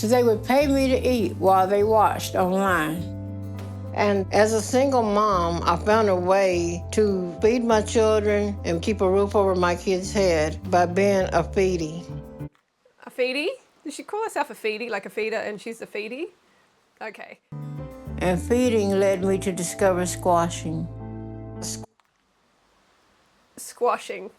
So they would pay me to eat while they watched online. And as a single mom, I found a way to feed my children and keep a roof over my kids' head by being a feedie. A feedie? Does she call herself a feedie, like a feeder, and she's a feedie? Okay. And feeding led me to discover squashing. Squashing.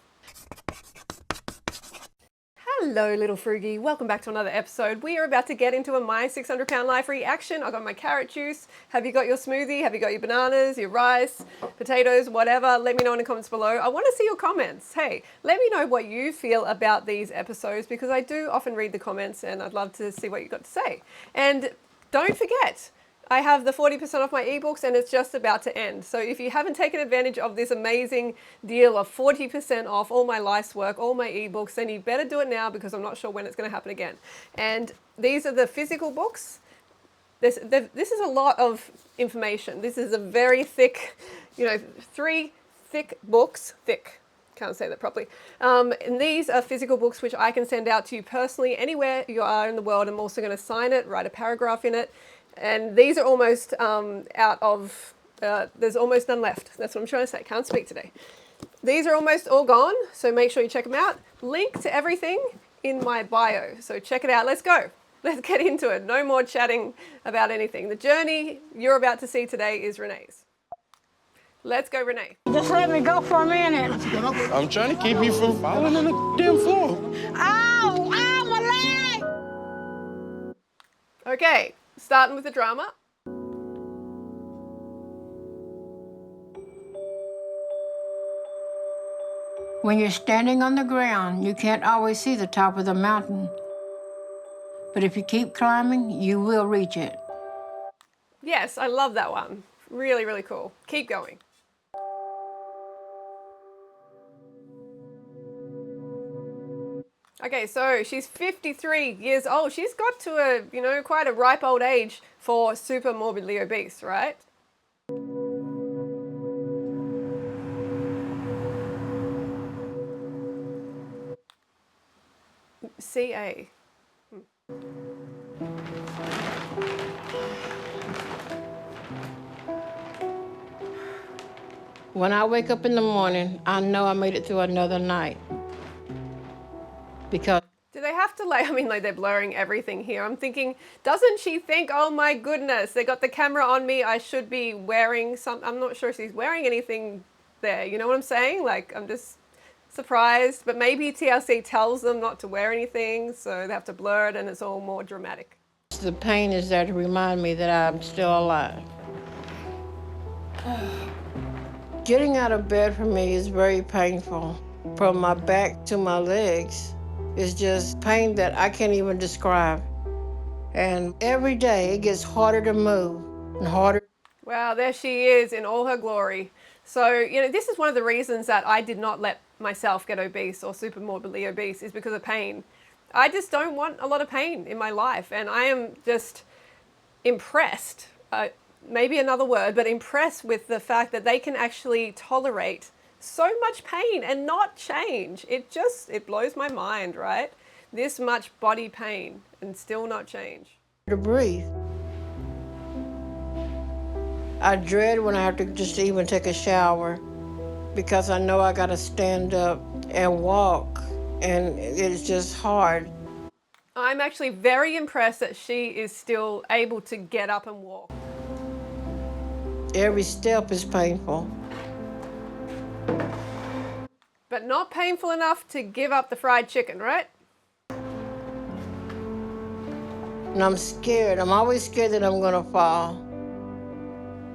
Hello, little Frugie. Welcome back to another episode. We are about to get into a My 600 Pound Life reaction. I got my carrot juice. Have you got your smoothie? Have you got your bananas, your rice, potatoes, whatever? Let me know in the comments below. I want to see your comments. Hey, let me know what you feel about these episodes because I do often read the comments and I'd love to see what you've got to say. And don't forget, I have the 40% off my ebooks and it's just about to end. So if you haven't taken advantage of this amazing deal of 40% off all my life's work, all my ebooks, then you better do it now because I'm not sure when it's going to happen again. And these are the physical books. This is a lot of information. This is a very thick, 3 thick books. Thick. Can't say that properly. And these are physical books which I can send out to you personally anywhere you are in the world. I'm also going to sign it, write a paragraph in it. And these are almost out of, there's almost none left. That's what I'm trying to say. Can't speak today. These are almost all gone, so make sure you check them out. Link to everything in my bio, so check it out. Let's go. Let's get into it. No more chatting about anything. The journey you're about to see today is Renee's. Let's go, Renee. Just let me go for a minute. I'm trying to keep you from falling on the damn floor. Ow! Ow, my leg! Okay, starting with the drama. When you're standing on the ground, you can't always see the top of the mountain. But if you keep climbing, you will reach it. Yes, I love that one. Really, really cool. Keep going. Okay, so she's 53 years old. She's got to a, quite a ripe old age for super morbidly obese, right? CA. When I wake up in the morning, I know I made it through another night. Because Do they have to they're blurring everything here. I'm thinking, doesn't she think, oh my goodness, they got the camera on me, I should be wearing I'm not sure if she's wearing anything there, you know what I'm saying? Like, I'm just surprised, but maybe TLC tells them not to wear anything, so they have to blur it and it's all more dramatic. the pain is there to remind me that I'm still alive. Getting out of bed for me is very painful. From my back to my legs, it's just pain that I can't even describe. And every day it gets harder to move and harder. Wow, there she is in all her glory. So, this is one of the reasons that I did not let myself get obese or super morbidly obese is because of pain. I just don't want a lot of pain in my life. And I am just impressed, maybe another word, but impressed with the fact that they can actually tolerate so much pain and not change. It blows my mind, right? This much body pain and still not change. To breathe. I dread when I have to just even take a shower because I know I gotta stand up and walk, and it's just hard. I'm actually very impressed that she is still able to get up and walk. Every step is painful. But not painful enough to give up the fried chicken, right? And I'm scared. I'm always scared that I'm gonna fall.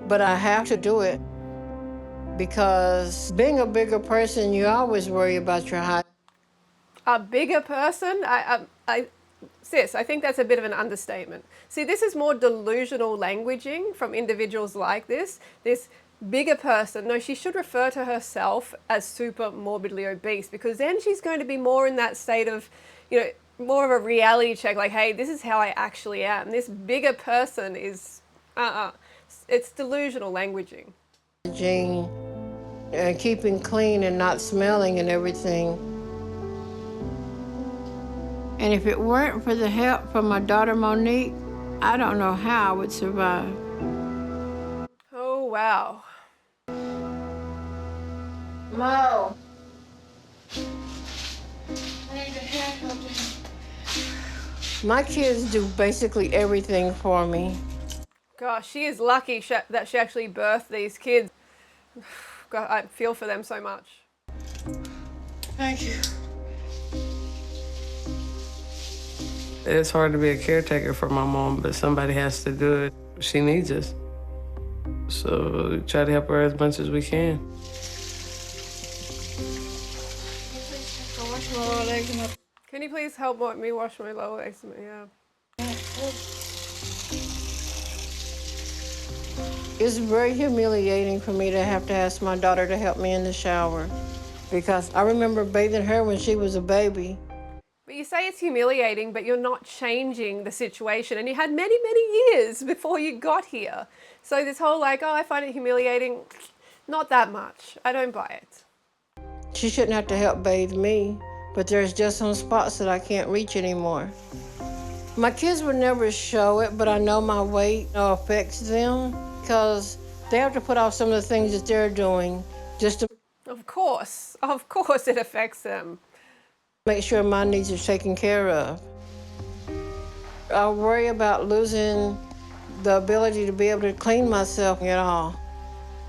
But I have to do it because being a bigger person, you always worry about your height. A bigger person? Sis, I think that's a bit of an understatement. See, this is more delusional languaging from individuals like this. This bigger person, no, she should refer to herself as super morbidly obese because then she's going to be more in that state of, more of a reality check, like, hey, this is how I actually am. This bigger person is, it's delusional languaging. Hygiene and keeping clean and not smelling and everything. And if it weren't for the help from my daughter Monique, I don't know how I would survive. Oh, wow. Mo. My kids do basically everything for me. Gosh, she is lucky that she actually birthed these kids. God, I feel for them so much. Thank you. It's hard to be a caretaker for my mom, but somebody has to do it. She needs us. So we try to help her as much as we can. Can you please help me wash my lower legs? Yeah. It's very humiliating for me to have to ask my daughter to help me in the shower because I remember bathing her when she was a baby. But you say it's humiliating, but you're not changing the situation. And you had many, many years before you got here. So this whole like, oh, I find it humiliating, not that much. I don't buy it. She shouldn't have to help bathe me, but there's just some spots that I can't reach anymore. My kids would never show it, but I know my weight affects them because they have to put off some of the things that they're doing just to Of course it affects them. make sure my needs are taken care of. I worry about losing the ability to be able to clean myself at all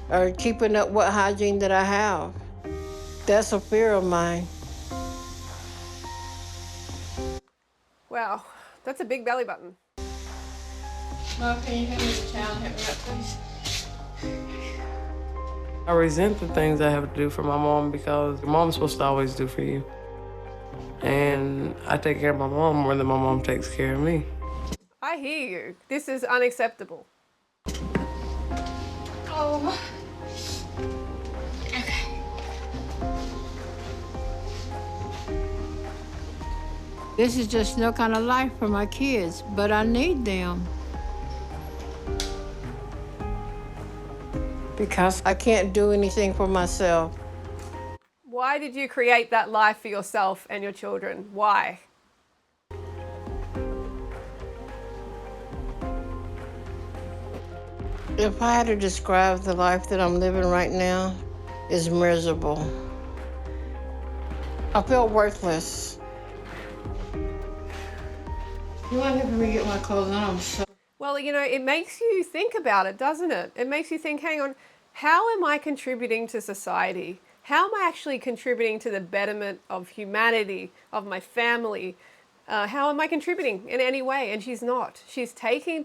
or keeping up what hygiene that I have. That's a fear of mine. Wow, that's a big belly button. Mom, can you hand me the towel and help me up, please? I resent the things I have to do for my mom because your mom's supposed to always do for you. And I take care of my mom more than my mom takes care of me. I hear you. This is unacceptable. Oh. Okay. This is just no kind of life for my kids, but I need them. Because I can't do anything for myself. Why did you create that life for yourself and your children? Why? If I had to describe the life that I'm living right now, it's miserable. I feel worthless. You want to help me get my clothes on? I'm so... Well, you know, it makes you think about it, doesn't it? It makes you think, hang on, how am I contributing to society? How am I actually contributing to the betterment of humanity, of my family? How am I contributing in any way? And she's not. She's taking.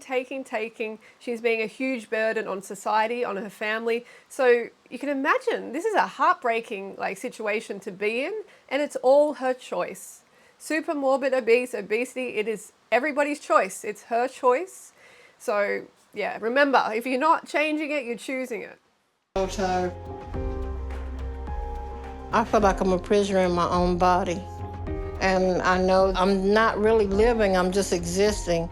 She's being a huge burden on society, on her family. So you can imagine this is a heartbreaking situation to be in, and it's all her choice. Super morbid obesity, it is everybody's choice. It's her choice. So yeah, remember, if you're not changing it, you're choosing it. So tired. I feel like I'm a prisoner in my own body. And I know I'm not really living, I'm just existing.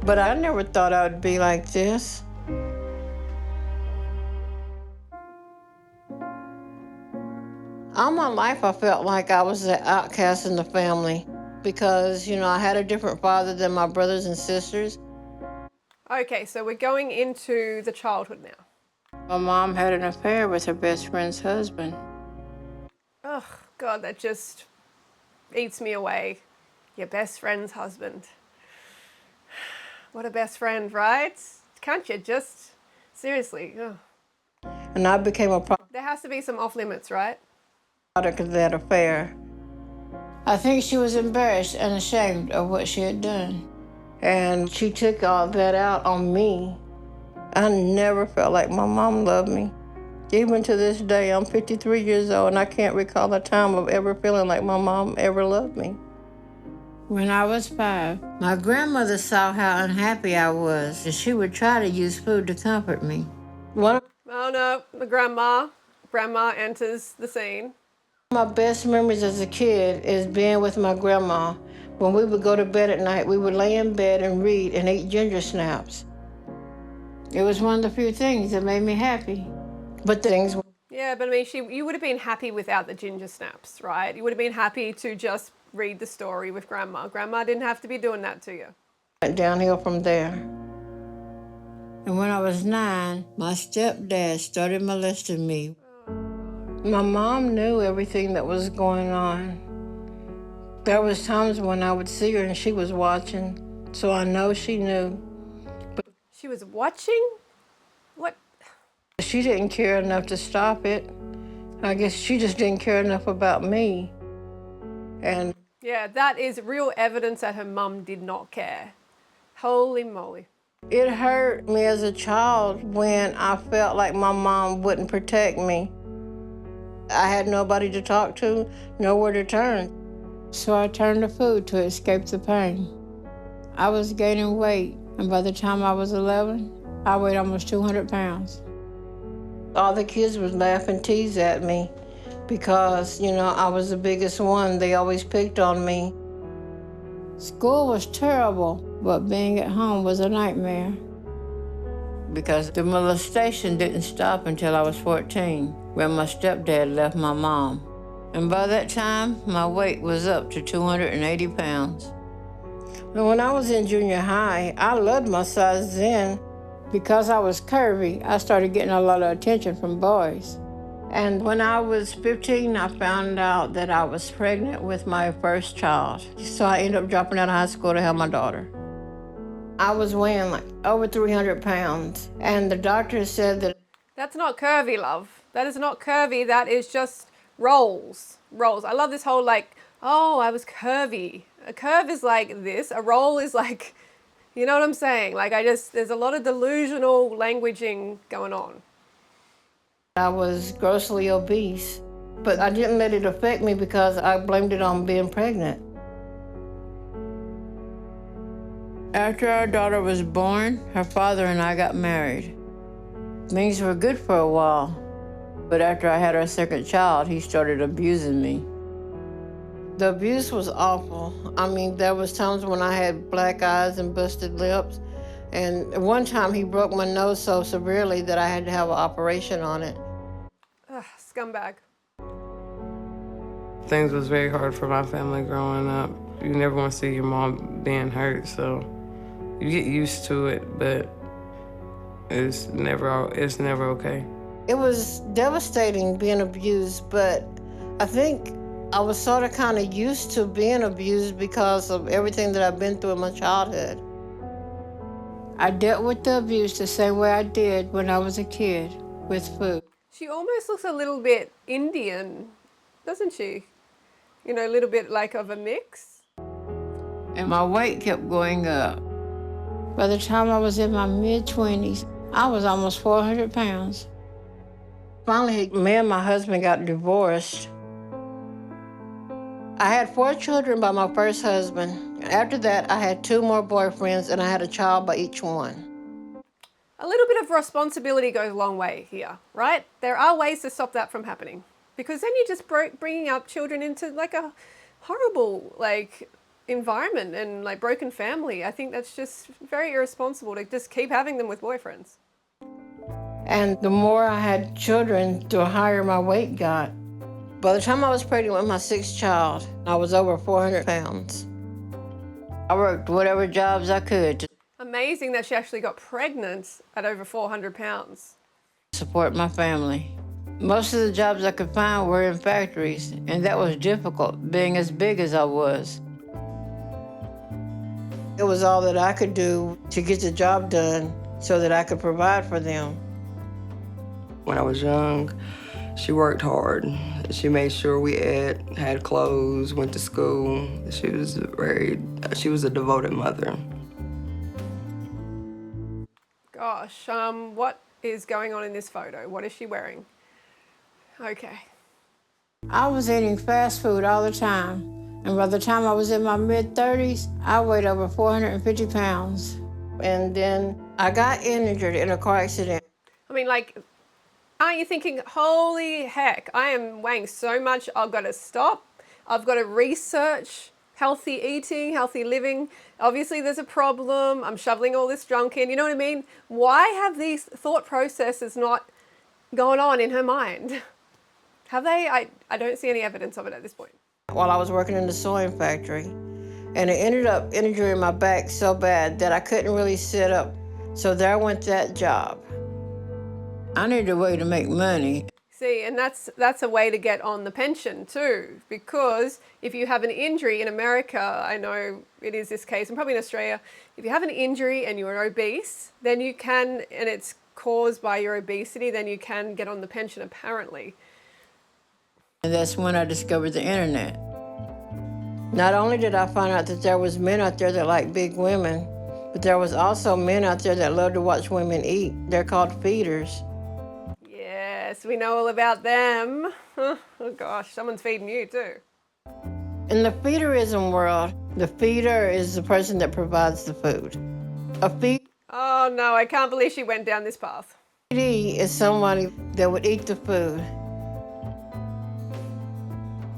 But I never thought I would be like this. All my life I felt like I was the outcast in the family because, you know, I had a different father than my brothers and sisters. Okay, so we're going into the childhood now. My mom had an affair with her best friend's husband. Oh, God, that just eats me away. Your best friend's husband. What a best friend, right? Can't you just, seriously, oh. And I became a product There has to be some off limits, right? of that affair. I think she was embarrassed and ashamed of what she had done. And she took all that out on me. I never felt like my mom loved me. Even to this day, I'm 53 years old and I can't recall a time of ever feeling like my mom ever loved me. When I was 5, my grandmother saw how unhappy I was and she would try to use food to comfort me. One Oh no, the grandma enters the scene. of my best memories as a kid is being with my grandma. When we would go to bed at night, we would lay in bed and read and eat ginger snaps. It was one of the few things that made me happy. But the things Yeah, but I mean, you would have been happy without the ginger snaps, right? You would have been happy to just read the story with Grandma. Grandma didn't have to be doing that to you. Went downhill from there. And when I was 9, my stepdad started molesting me. My mom knew everything that was going on. There was times when I would see her and she was watching, so I know she knew. She was watching? What? She didn't care enough to stop it. I guess she just didn't care enough about me. And Yeah, that is real evidence that her mum did not care. Holy moly. it hurt me as a child when I felt like my mom wouldn't protect me. I had nobody to talk to, nowhere to turn. So I turned to food to escape the pain. I was gaining weight, and by the time I was 11, I weighed almost 200 pounds. All the kids would laugh and tease at me because, I was the biggest one. They always picked on me. School was terrible, but being at home was a nightmare. Because the molestation didn't stop until I was 14, when my stepdad left my mom. And by that time, my weight was up to 280 pounds. And when I was in junior high, I loved my size then. Because I was curvy, I started getting a lot of attention from boys. And when I was 15, I found out that I was pregnant with my first child. So I ended up dropping out of high school to have my daughter. I was weighing like over 300 pounds, and the doctor said that... That's not curvy, love. That is not curvy. That is just rolls. Rolls. I love this whole oh, I was curvy. A curve is like this. A roll is like, you know what I'm saying? There's a lot of delusional languaging going on. I was grossly obese, but I didn't let it affect me because I blamed it on being pregnant. After our daughter was born, her father and I got married. Things were good for a while, but after I had our second child, he started abusing me. The abuse was awful. I mean, there was times when I had black eyes and busted lips, and one time he broke my nose so severely that I had to have an operation on it. Ugh, scumbag. Things was very hard for my family growing up. You never want to see your mom being hurt, so you get used to it, but it's never okay. It was devastating being abused, but I think I was sort of kind of used to being abused because of everything that I've been through in my childhood. I dealt with the abuse the same way I did when I was a kid, with food. She almost looks a little bit Indian, doesn't she? A little bit like of a mix. And my weight kept going up. By the time I was in my mid-20s, I was almost 400 pounds. Finally, me and my husband got divorced. I had 4 children by my first husband. After that, I had 2 more boyfriends, and I had a child by each one. A little bit of responsibility goes a long way here, right? There are ways to stop that from happening. Because then you're just bringing up children into a horrible environment and broken family. I think that's just very irresponsible to just keep having them with boyfriends. And the more I had children, the higher my weight got. By the time I was pregnant with my 6th child, I was over 400 pounds. I worked whatever jobs I could to Amazing that she actually got pregnant at over 400 pounds. support my family. Most of the jobs I could find were in factories, and that was difficult, being as big as I was. It was all that I could do to get the job done so that I could provide for them. When I was young, she worked hard. She made sure we ate, had clothes, went to school. She was a devoted mother. Gosh, what is going on in this photo? What is she wearing? Okay. I was eating fast food all the time, and by the time I was in my mid-30s, I weighed over 450 pounds. And then I got injured in a car accident. I mean, aren't you thinking, holy heck, I am weighing so much, I've got to stop. I've got to research healthy eating, healthy living. Obviously, there's a problem. I'm shoveling all this junk in. You know what I mean? Why have these thought processes not going on in her mind. Have they? I don't see any evidence of it at this point. While I was working in the sewing factory, and it ended up injuring my back so bad that I couldn't really sit up. So there went that job. I needed a way to make money. See, and that's a way to get on the pension too, because if you have an injury in America, I know it is this case, and probably in Australia, if you have an injury and you're obese, then you can, and it's caused by your obesity, then you can get on the pension apparently. And that's when I discovered the internet. Not only did I find out that there was men out there that like big women, but there was also men out there that love to watch women eat. They're called feeders. Yes, we know all about them. Oh gosh, someone's feeding you too. In the feederism world, the feeder is the person that provides the food. A Oh no, I can't believe she went down this path. feedee is somebody that would eat the food.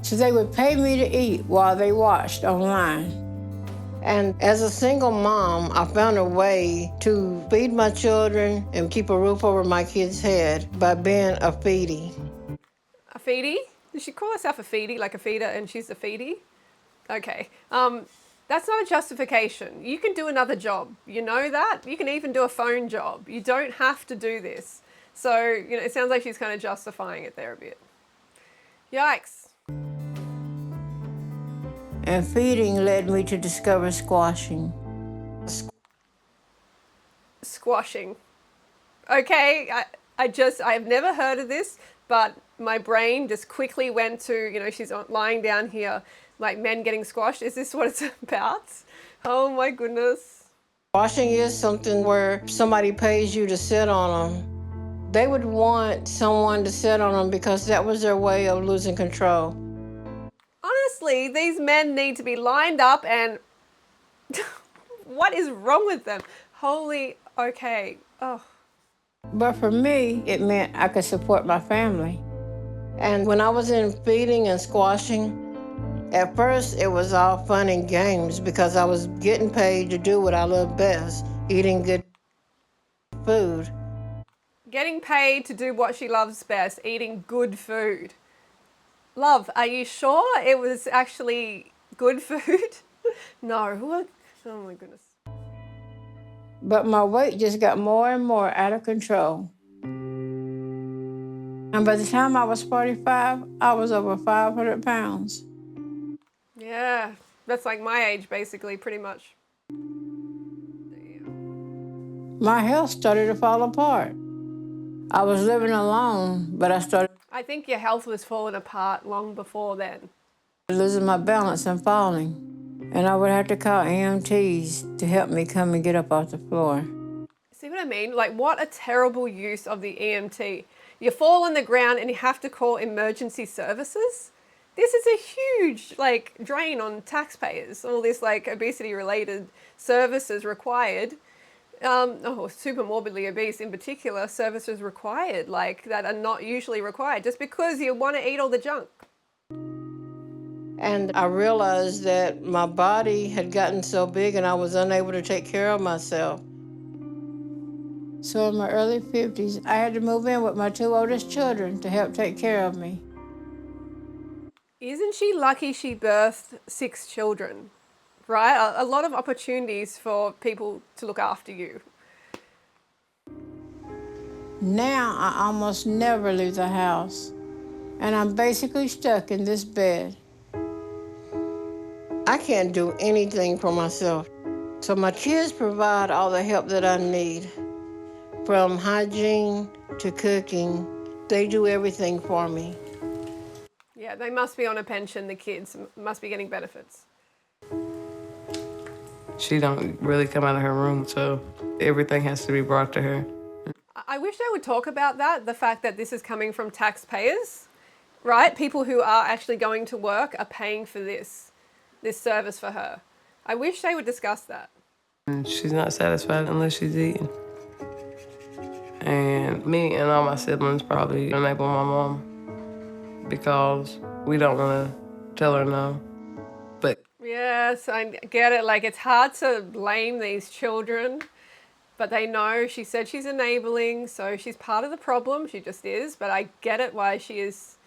So they would pay me to eat while they watched online. And as a single mom, I found a way to feed my children and keep a roof over my kids' head by being a feedie. A feedie? Does she call herself a feedie, like a feeder, and she's a feedie? Okay. That's not a justification. You can do another job. You know that? You can even do a phone job. You don't have to do this. So, it sounds like she's kind of justifying it there a bit. Yikes. And feeding led me to discover squashing. Squashing. Okay, I've never heard of this, but my brain just quickly went to, she's lying down here, like men getting squashed. Is this what it's about? Oh my goodness. Squashing is something where somebody pays you to sit on them. They would want someone to sit on them because that was their way of losing control. Honestly, these men need to be lined up and what is wrong with them? Okay. Oh. But for me, it meant I could support my family. And when I was in feeding and squashing, at first it was all fun and games because I was getting paid to do what I love best, eating good food. Getting paid to do what she loves best, eating good food. Love, are you sure it was actually good food? No. Oh my goodness. But my weight just got more and more out of control. And by the time I was 45, I was over 500 pounds. Yeah, that's like my age basically, pretty much. My health started to fall apart. I was living alone, but I started I think your health was falling apart long before then. losing my balance and falling. And I would have to call EMTs to help me come and get up off the floor. See what I mean? Like, what a terrible use of the EMT. You fall on the ground and you have to call emergency services. This is a huge, drain on taxpayers. All this, obesity-related services required. Super morbidly obese in particular, services required, that are not usually required, just because you want to eat all the junk. And I realized that my body had gotten so big and I was unable to take care of myself. So in my early 50s, I had to move in with my two oldest children to help take care of me. Isn't she lucky she birthed 6 children? Right? A lot of opportunities for people to look after you. Now I almost never leave the house, and I'm basically stuck in this bed. I can't do anything for myself. So my kids provide all the help that I need. From hygiene to cooking, they do everything for me. Yeah, they must be on a pension, the kids must be getting benefits. She don't really come out of her room, so everything has to be brought to her. I wish they would talk about that, the fact that this is coming from taxpayers, right? People who are actually going to work are paying for this service for her. I wish they would discuss that. And she's not satisfied unless she's eating. And me and all my siblings probably enable my mom because we don't want to tell her no. But yes, I get it. It's hard to blame these children but they know she said she's enabling, so she's part of the problem. She just is, but I get it why she's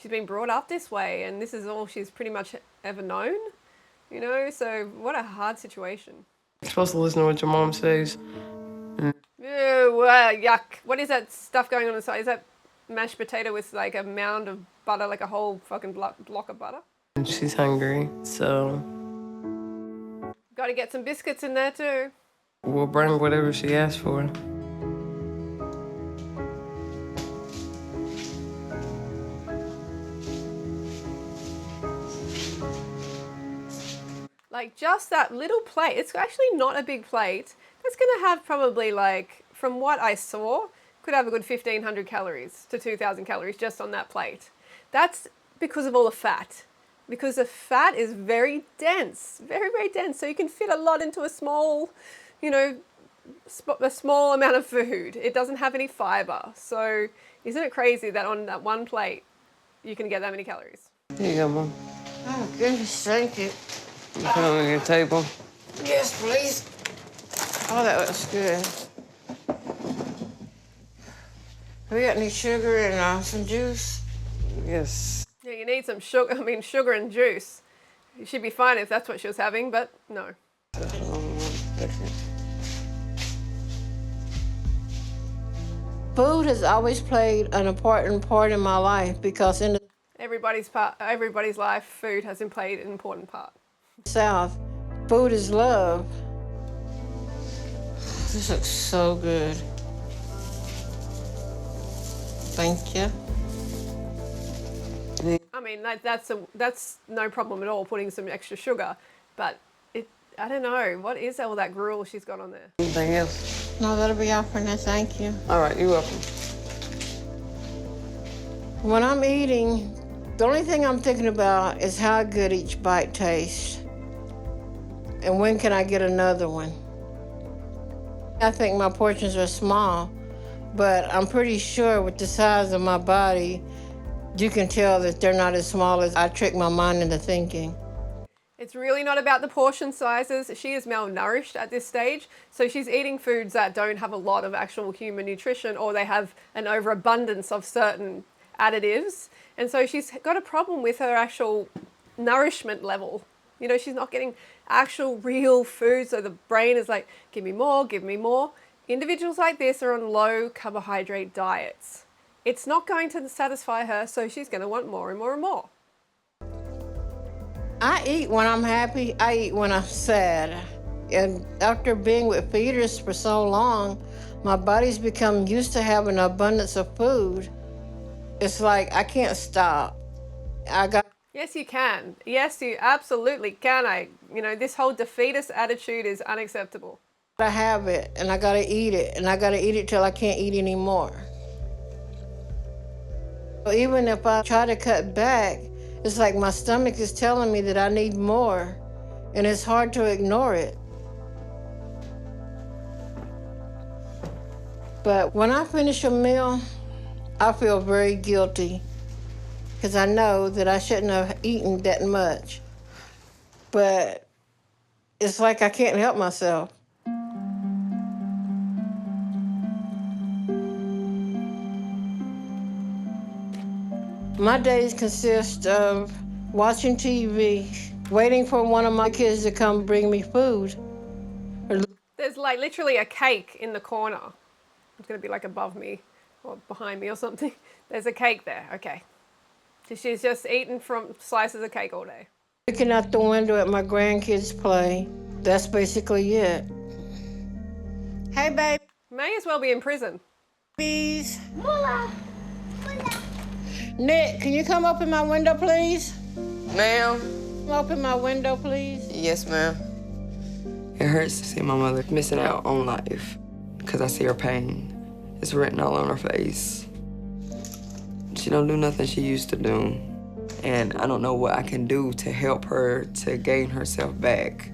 been brought up this way, and this is all she's pretty much ever known, you know? So what a hard situation. You're supposed to listen to what your mom says. Ew, yuck. What is that stuff going on the side? Is that mashed potato with like a mound of butter, like a whole fucking block of butter? And she's hungry, so Got to get some biscuits in there too. we'll bring whatever she asks for. Like just that little plate, it's actually not a big plate. That's going to have probably like, from what I saw, could have a good 1,500 calories to 2,000 calories just on that plate. That's because of all the fat. Because the fat is very dense, very, very dense. So you can fit a lot into a small, you know, a small amount of food. It doesn't have any fiber. So isn't it crazy that on that one plate, you can get that many calories? Here you go, Mom. Oh, goodness, thank you. You put it on your table. Yes, please. Oh, that looks good. Have we got any sugar and some juice? Yes. Yeah, you need some sugar, sugar and juice. You should be fine if that's what she was having, but no. Food has always played an important part in my life because in the Everybody's life, food has played an important part. South, food is love. This looks so good. Thank you. I mean, that's no problem at all, putting some extra sugar, but I don't know, what is all that gruel she's got on there? Anything else? No, that'll be all for now. Thank you. All right, you're welcome. When I'm eating, the only thing I'm thinking about is how good each bite tastes. And when can I get another one? I think my portions are small, but I'm pretty sure with the size of my body, you can tell that they're not as small as I trick my mind into thinking. It's really not about the portion sizes. She is malnourished at this stage, so she's eating foods that don't have a lot of actual human nutrition, or they have an overabundance of certain additives. And so she's got a problem with her actual nourishment level. You know, she's not getting actual real food, so the brain is like, give me more, give me more. Individuals like this are on low carbohydrate diets. It's not going to satisfy her, so she's going to want more and more and more. I eat when I'm happy, I eat when I'm sad. And after being with feeders for so long, my body's become used to having an abundance of food. It's like I can't stop. Yes, you can. Yes, you absolutely can. This whole defeatist attitude is unacceptable. I have it, and I gotta eat it, and I gotta eat it till I can't eat anymore. Even if I try to cut back, it's like my stomach is telling me that I need more, and it's hard to ignore it. But when I finish a meal, I feel very guilty because I know that I shouldn't have eaten that much. But it's like I can't help myself. My days consist of watching TV, waiting for one of my kids to come bring me food. There's like literally a cake in the corner. It's going to be like above me or behind me or something. There's a cake there. Okay. So she's just eating from slices of cake all day. Looking out the window at my grandkids play. That's basically it. Hey, May as well be in prison. babies. Nick, can you come up in my window, please? Ma'am? Come up in my window, please. Yes, ma'am. It hurts to see my mother missing out on life because I see her pain. It's written all on her face. She don't do nothing she used to do. And I don't know what I can do to help her to gain herself back.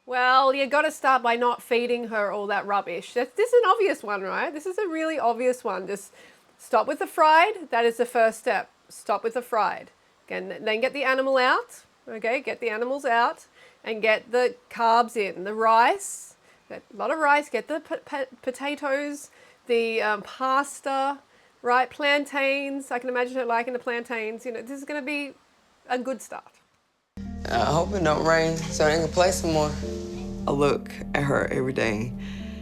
Well, you got to start by not feeding her all that rubbish. This is an obvious one, right? This is a really obvious one. Just stop with the fried. That is the first step. Stop with the fried. Again, then get the animal out. Okay, get the animals out and get the carbs in. The rice, A lot of rice. Get the potatoes, the pasta, right? Plantains. I can imagine her liking the plantains. You know, this is going to be a good start. I hope it don't rain so I can play some more. I look at her every day,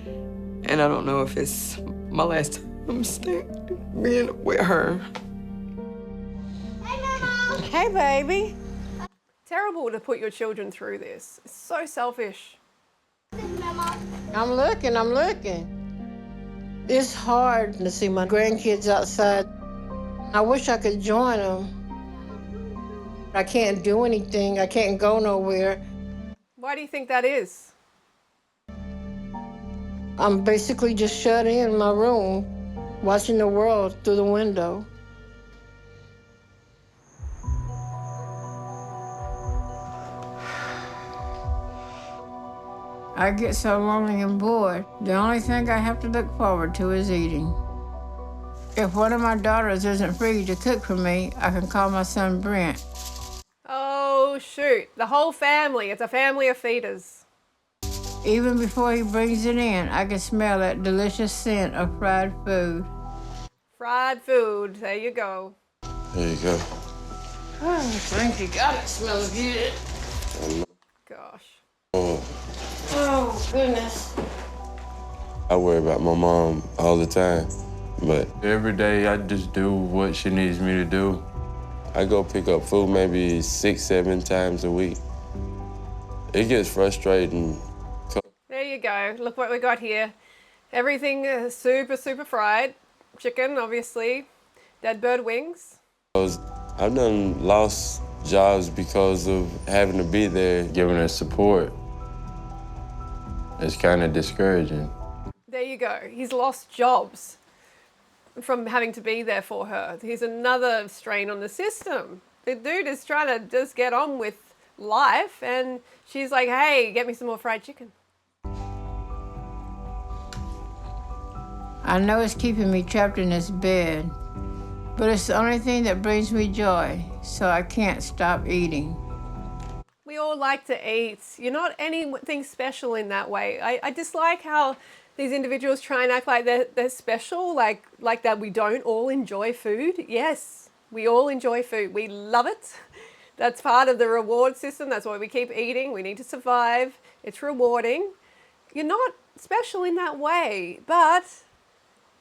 and I don't know if it's my last time being with her. Hey, baby. Terrible to put your children through this. It's so selfish. I'm looking. It's hard to see my grandkids outside. I wish I could join them. I can't do anything. I can't go nowhere. Why do you think that is? I'm basically just shut in my room, watching the world through the window. I get so lonely and bored. The only thing I have to look forward to is eating. If one of my daughters isn't free to cook for me, I can call my son Brent. Oh, shoot. The whole family. It's a family of feeders. Even before he brings it in, I can smell that delicious scent of fried food. Fried food. There you go. There you go. Oh, thank you. God, it smells good. Gosh. Oh, goodness. I worry about my mom all the time, but every day I just do what she needs me to do. I go pick up food maybe 6, 7 times a week. It gets frustrating. There you go. Look what we got here. Everything is super, super fried. Chicken, obviously. Dead bird wings. I've done lost jobs because of having to be there, giving her support. It's kind of discouraging. There you go. He's lost jobs from having to be there for her. Here's another strain on the system. The dude is trying to just get on with life, and she's like, hey, get me some more fried chicken. I know it's keeping me trapped in this bed, but it's the only thing that brings me joy, so I can't stop eating. We all like to eat. You're not anything special in that way. I dislike how these individuals try and act like they're special, like that we don't all enjoy food. Yes, we all enjoy food. We love it. That's part of the reward system. That's why we keep eating. We need to survive. It's rewarding. You're not special in that way, but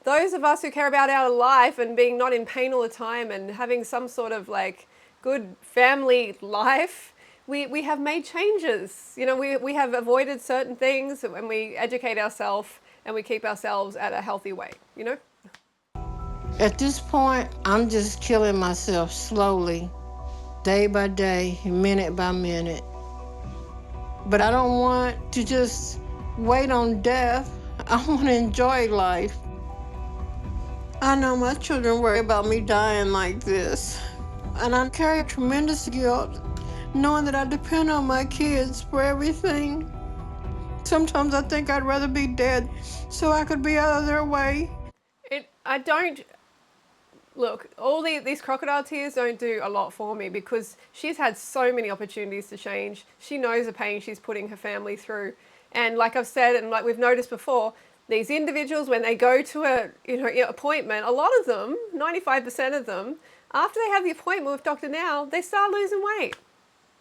those of us who care about our life and being not in pain all the time and having some sort of like good family life, we have made changes. You know, we have avoided certain things and we educate ourselves and we keep ourselves at a healthy weight, you know? At this point, I'm just killing myself slowly, day by day, minute by minute. But I don't want to just wait on death. I want to enjoy life. I know my children worry about me dying like this, and I carry tremendous guilt knowing that I depend on my kids for everything. Sometimes I think I'd rather be dead so I could be out of their way. Look, all these crocodile tears don't do a lot for me because she's had so many opportunities to change. She knows the pain she's putting her family through. And like I've said, and like we've noticed before, these individuals, when they go to a appointment, a lot of them, 95% of them, after they have the appointment with Dr. Now, they start losing weight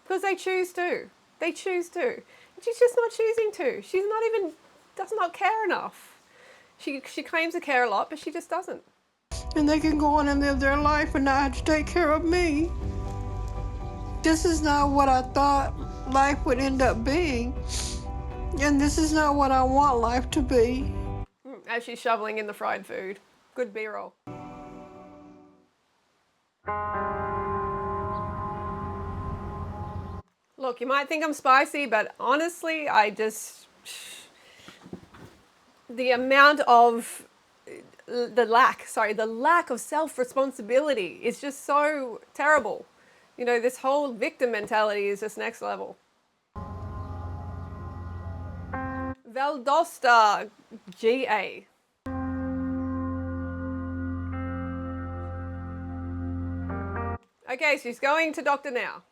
because they choose to. They choose to. And she's just not choosing to. She's not even, does not care enough. She claims to care a lot, but she just doesn't. And they can go on and live their life and not have to take care of me. This is not what I thought life would end up being. And this is not what I want life to be. As she's shoveling in the fried food. Good B-roll. Look, you might think I'm spicy, but honestly, the amount of the lack of self-responsibility is just so terrible. You know, this whole victim mentality is just next level. Valdosta, GA. Okay, she's going to Dr. Now.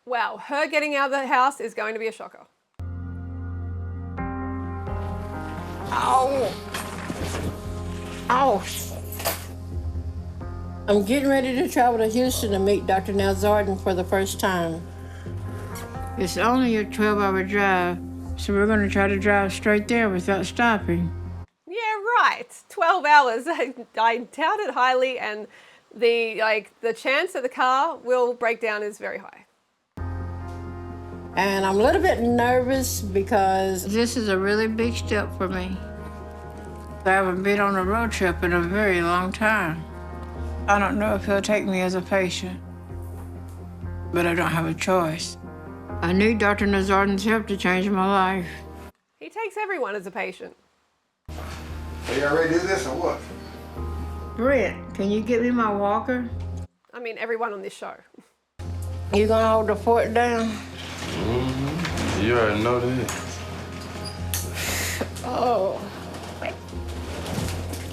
Wow, her getting out of the house is going to be a shocker. Ow! Ow! I'm getting ready to travel to Houston to meet Dr. Nazardan for the first time. It's only a 12-hour drive, so we're going to try to drive straight there without stopping. Yeah, right. 12 hours. I doubt it highly, and the chance that the car will break down is very high. And I'm a little bit nervous because this is a really big step for me. I haven't been on a road trip in a very long time. I don't know if he'll take me as a patient, but I don't have a choice. I need Dr. Nazardan's help to change my life. He takes everyone as a patient. Are you ready to do this or what? Brent, can you get me my walker? I mean, everyone on this show. You gonna hold the fort down? You already know that. Oh. I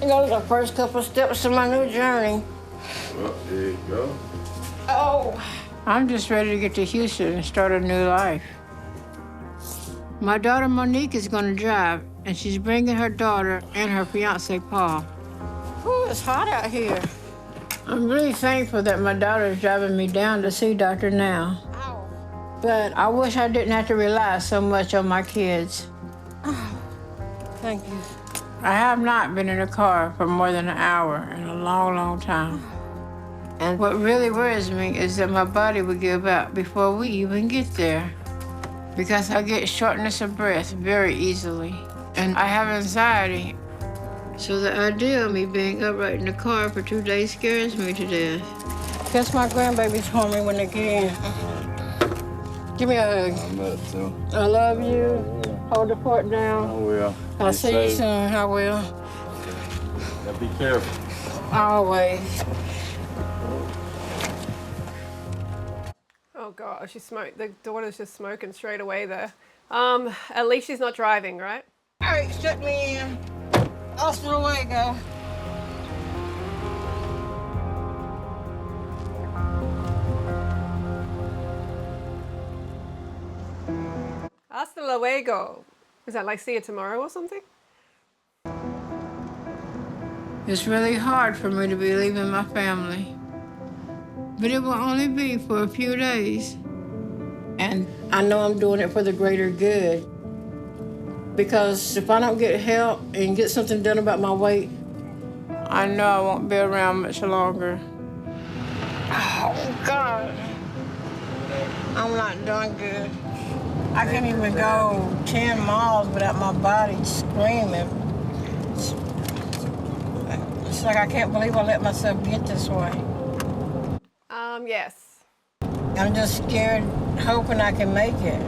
go to the first couple steps of my new journey. Well, there you go. Oh. I'm just ready to get to Houston and start a new life. My daughter Monique is gonna drive, and she's bringing her daughter and her fiance Paul. Ooh, it's hot out here. I'm really thankful that my daughter is driving me down to see Dr. Now. But I wish I didn't have to rely so much on my kids. Oh, thank you. I have not been in a car for more than an hour in a long, long time. And what really worries me is that my body will give out before we even get there. Because I get shortness of breath very easily. And I have anxiety. So the idea of me being upright in the car for 2 days scares me to death. Guess my grandbabies call me when they get in. Give me a hug. I love too. I love you. Hold the fort down. I will. I'll see you soon. I will. Now be careful. Always. Oh God, she smoked. The daughter's just smoking straight away there. At least she's not driving, right? All right, shut me in. Hasta luego. Hasta luego. Is that like see you tomorrow or something? It's really hard for me to be leaving my family. But it will only be for a few days. And I know I'm doing it for the greater good. Because if I don't get help and get something done about my weight, I know I won't be around much longer. Oh, God. I'm not doing good. I can't even go 10 miles without my body screaming. It's like I can't believe I let myself get this way. Yes. I'm just scared, hoping I can make it.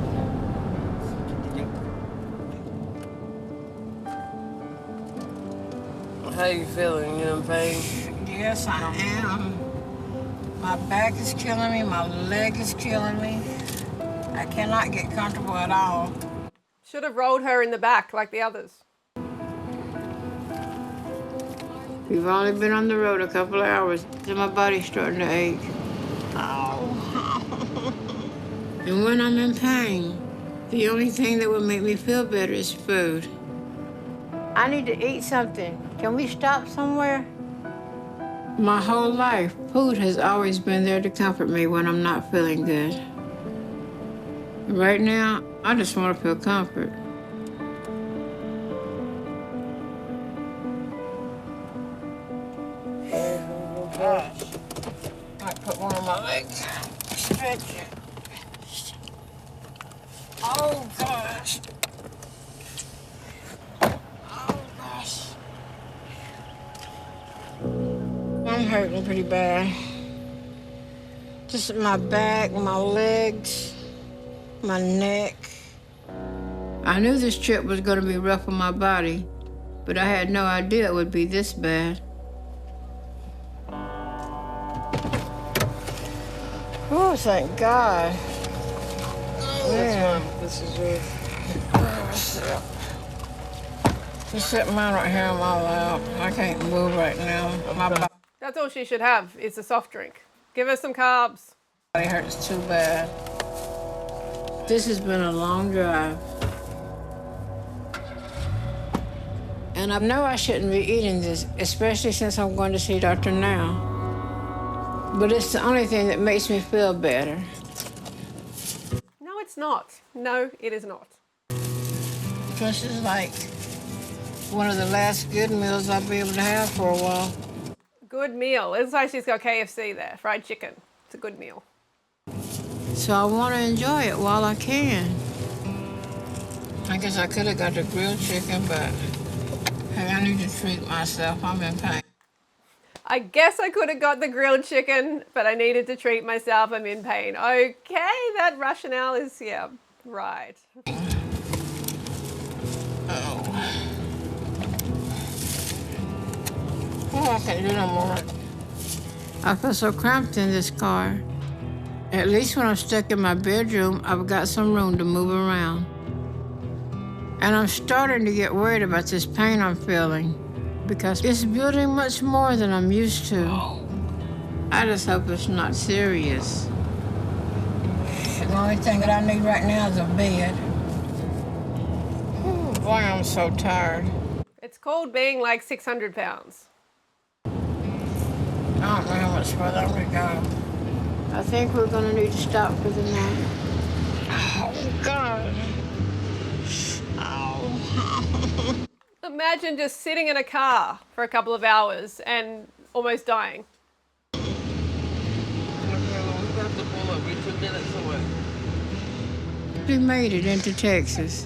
How you feeling? You in pain? Yes, I am. My back is killing me, my leg is killing me. I cannot get comfortable at all. Should have rolled her in the back like the others. We've only been on the road a couple of hours, and my body's starting to ache. Oh. And when I'm in pain, the only thing that will make me feel better is food. I need to eat something. Can we stop somewhere? My whole life, food has always been there to comfort me when I'm not feeling good. Right now, I just want to feel comfort. Oh, gosh. I put one on my legs. Stretch it. Oh, gosh. Oh, gosh. I'm hurting pretty bad. Just my back, my legs, my neck. I knew this trip was going to be rough on my body, but I had no idea it would be this bad. Oh, thank God. Yeah. This is yours. Just set mine right here on my lap. I can't move right now. My That's all she should have is a soft drink. Give her some carbs. body hurts too bad. This has been a long drive. And I know I shouldn't be eating this, especially since I'm going to see Dr. Now. But it's the only thing that makes me feel better. No, it's not. No, it is not. Plus, it's like one of the last good meals I'll be able to have for a while. Good meal. It's like she's got KFC there, fried chicken. It's a good meal. So I want to enjoy it while I can. I guess I could have got the grilled chicken, but hey, I need to treat myself. I'm in pain. I guess I could have got the grilled chicken, but I needed to treat myself. I'm in pain. Okay, that rationale is, yeah, right. Oh, I can't do no more. I feel so cramped in this car. At least when I'm stuck in my bedroom, I've got some room to move around. And I'm starting to get worried about this pain I'm feeling because it's building much more than I'm used to. I just hope it's not serious. The only thing that I need right now is a bed. Oh, boy, I'm so tired. It's called being like 600 pounds. I don't know how much further we go. I think we're gonna need to stop for the night. Oh, God. Oh. Imagine just sitting in a car for a couple of hours and almost dying. We made it into Texas.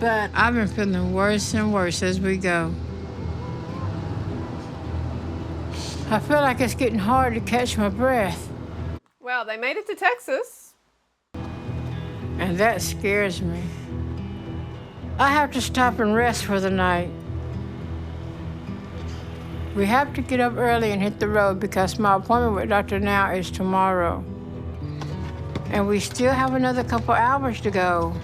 But I've been feeling worse and worse as we go. I feel like it's getting hard to catch my breath. Well, they made it to Texas. And that scares me. I have to stop and rest for the night. We have to get up early and hit the road because my appointment with Dr. Now is tomorrow. And we still have another couple hours to go.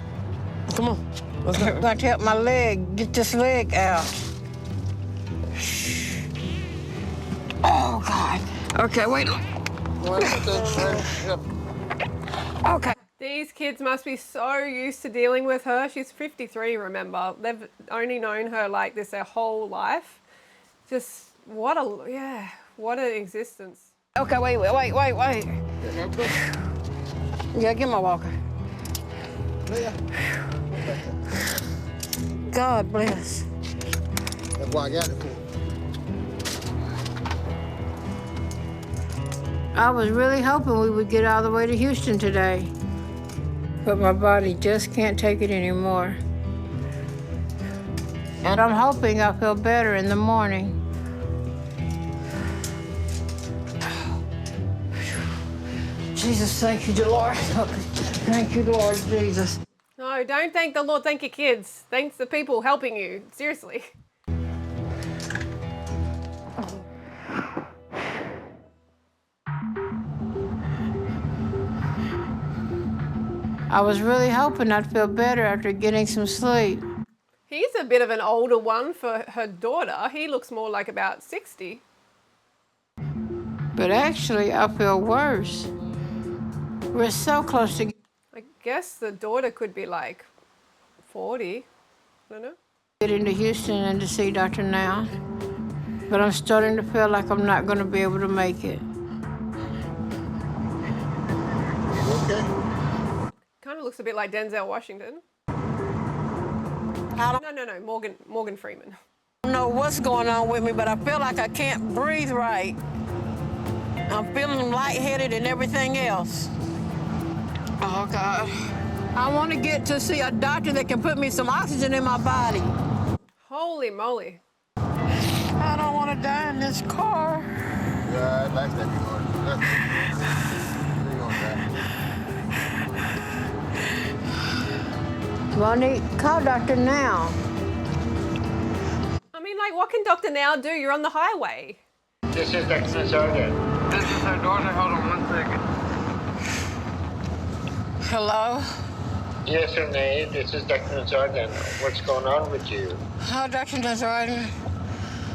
Come on. Let's go. I'm going to help my leg, get this leg out. Oh, God. Okay, wait. Okay. These kids must be so used to dealing with her. She's 53, remember. They've only known her like this their whole life. Just what an existence. Okay, wait. Yeah, get my walker. God bless. That's why I got it for. I was really hoping we would get all the way to Houston today. But my body just can't take it anymore. And I'm hoping I'll feel better in the morning. Jesus, thank you, Lord. Thank you, Lord Jesus. No, don't thank the Lord, thank your kids. Thanks the people helping you. Seriously. I was really hoping I'd feel better after getting some sleep. He's a bit of an older one for her daughter. He looks more like about 60. But actually, I feel worse. We're so close to I guess the daughter could be like 40. I don't know. getting to Houston and to see Dr. Now. But I'm starting to feel like I'm not going to be able to make it. Okay. Kind of looks a bit like Denzel Washington. I No, Morgan Freeman. don't know what's going on with me, but I feel like I can't breathe right. I'm feeling lightheaded and everything else. Oh, God. I want to get to see a doctor that can put me some oxygen in my body. Holy moly. I don't want to die in this car. Yeah, I like that. You're gonna die. Well, I need to call Dr. Now. I mean, like, what can Dr. Now do? You're on the highway. This is Dr. Sergeant. This is her daughter. Hold on 1 second. Hello? Yes, Renee, this is Dr. Sergeant. What's going on with you? Oh, Dr. Desarden.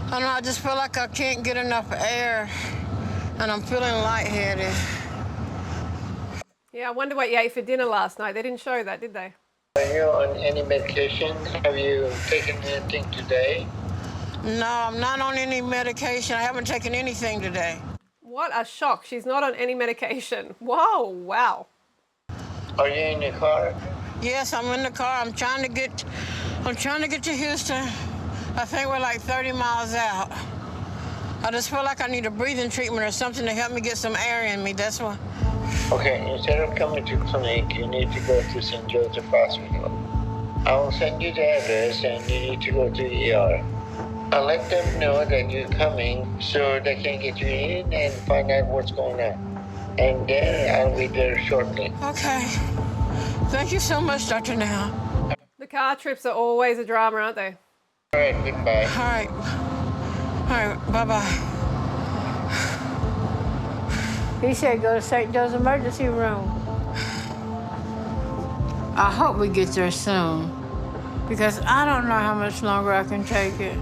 I don't know, I just feel like I can't get enough air, and I'm feeling lightheaded. Yeah, I wonder what you ate for dinner last night. They didn't show that, did they? Are you on any medication? Have you taken anything today? No, I'm not on any medication. I haven't taken anything today. What a shock. She's not on any medication. Whoa, wow. Are you in your car? Yes, I'm in the car. I'm trying to get to Houston. I think we're like 30 miles out. I just feel like I need a breathing treatment or something to help me get some air in me. That's why. Okay, instead of coming to clinic, you need to go to St. Joseph Hospital. I will send you the address and you need to go to ER. I'll let them know that you're coming so they can get you in and find out what's going on. And then I'll be there shortly. Okay. Thank you so much, Dr. Now. The car trips are always a drama, aren't they? All right, goodbye. All right. All right, bye-bye. He said go to St. Joe's emergency room. I hope we get there soon because I don't know how much longer I can take it.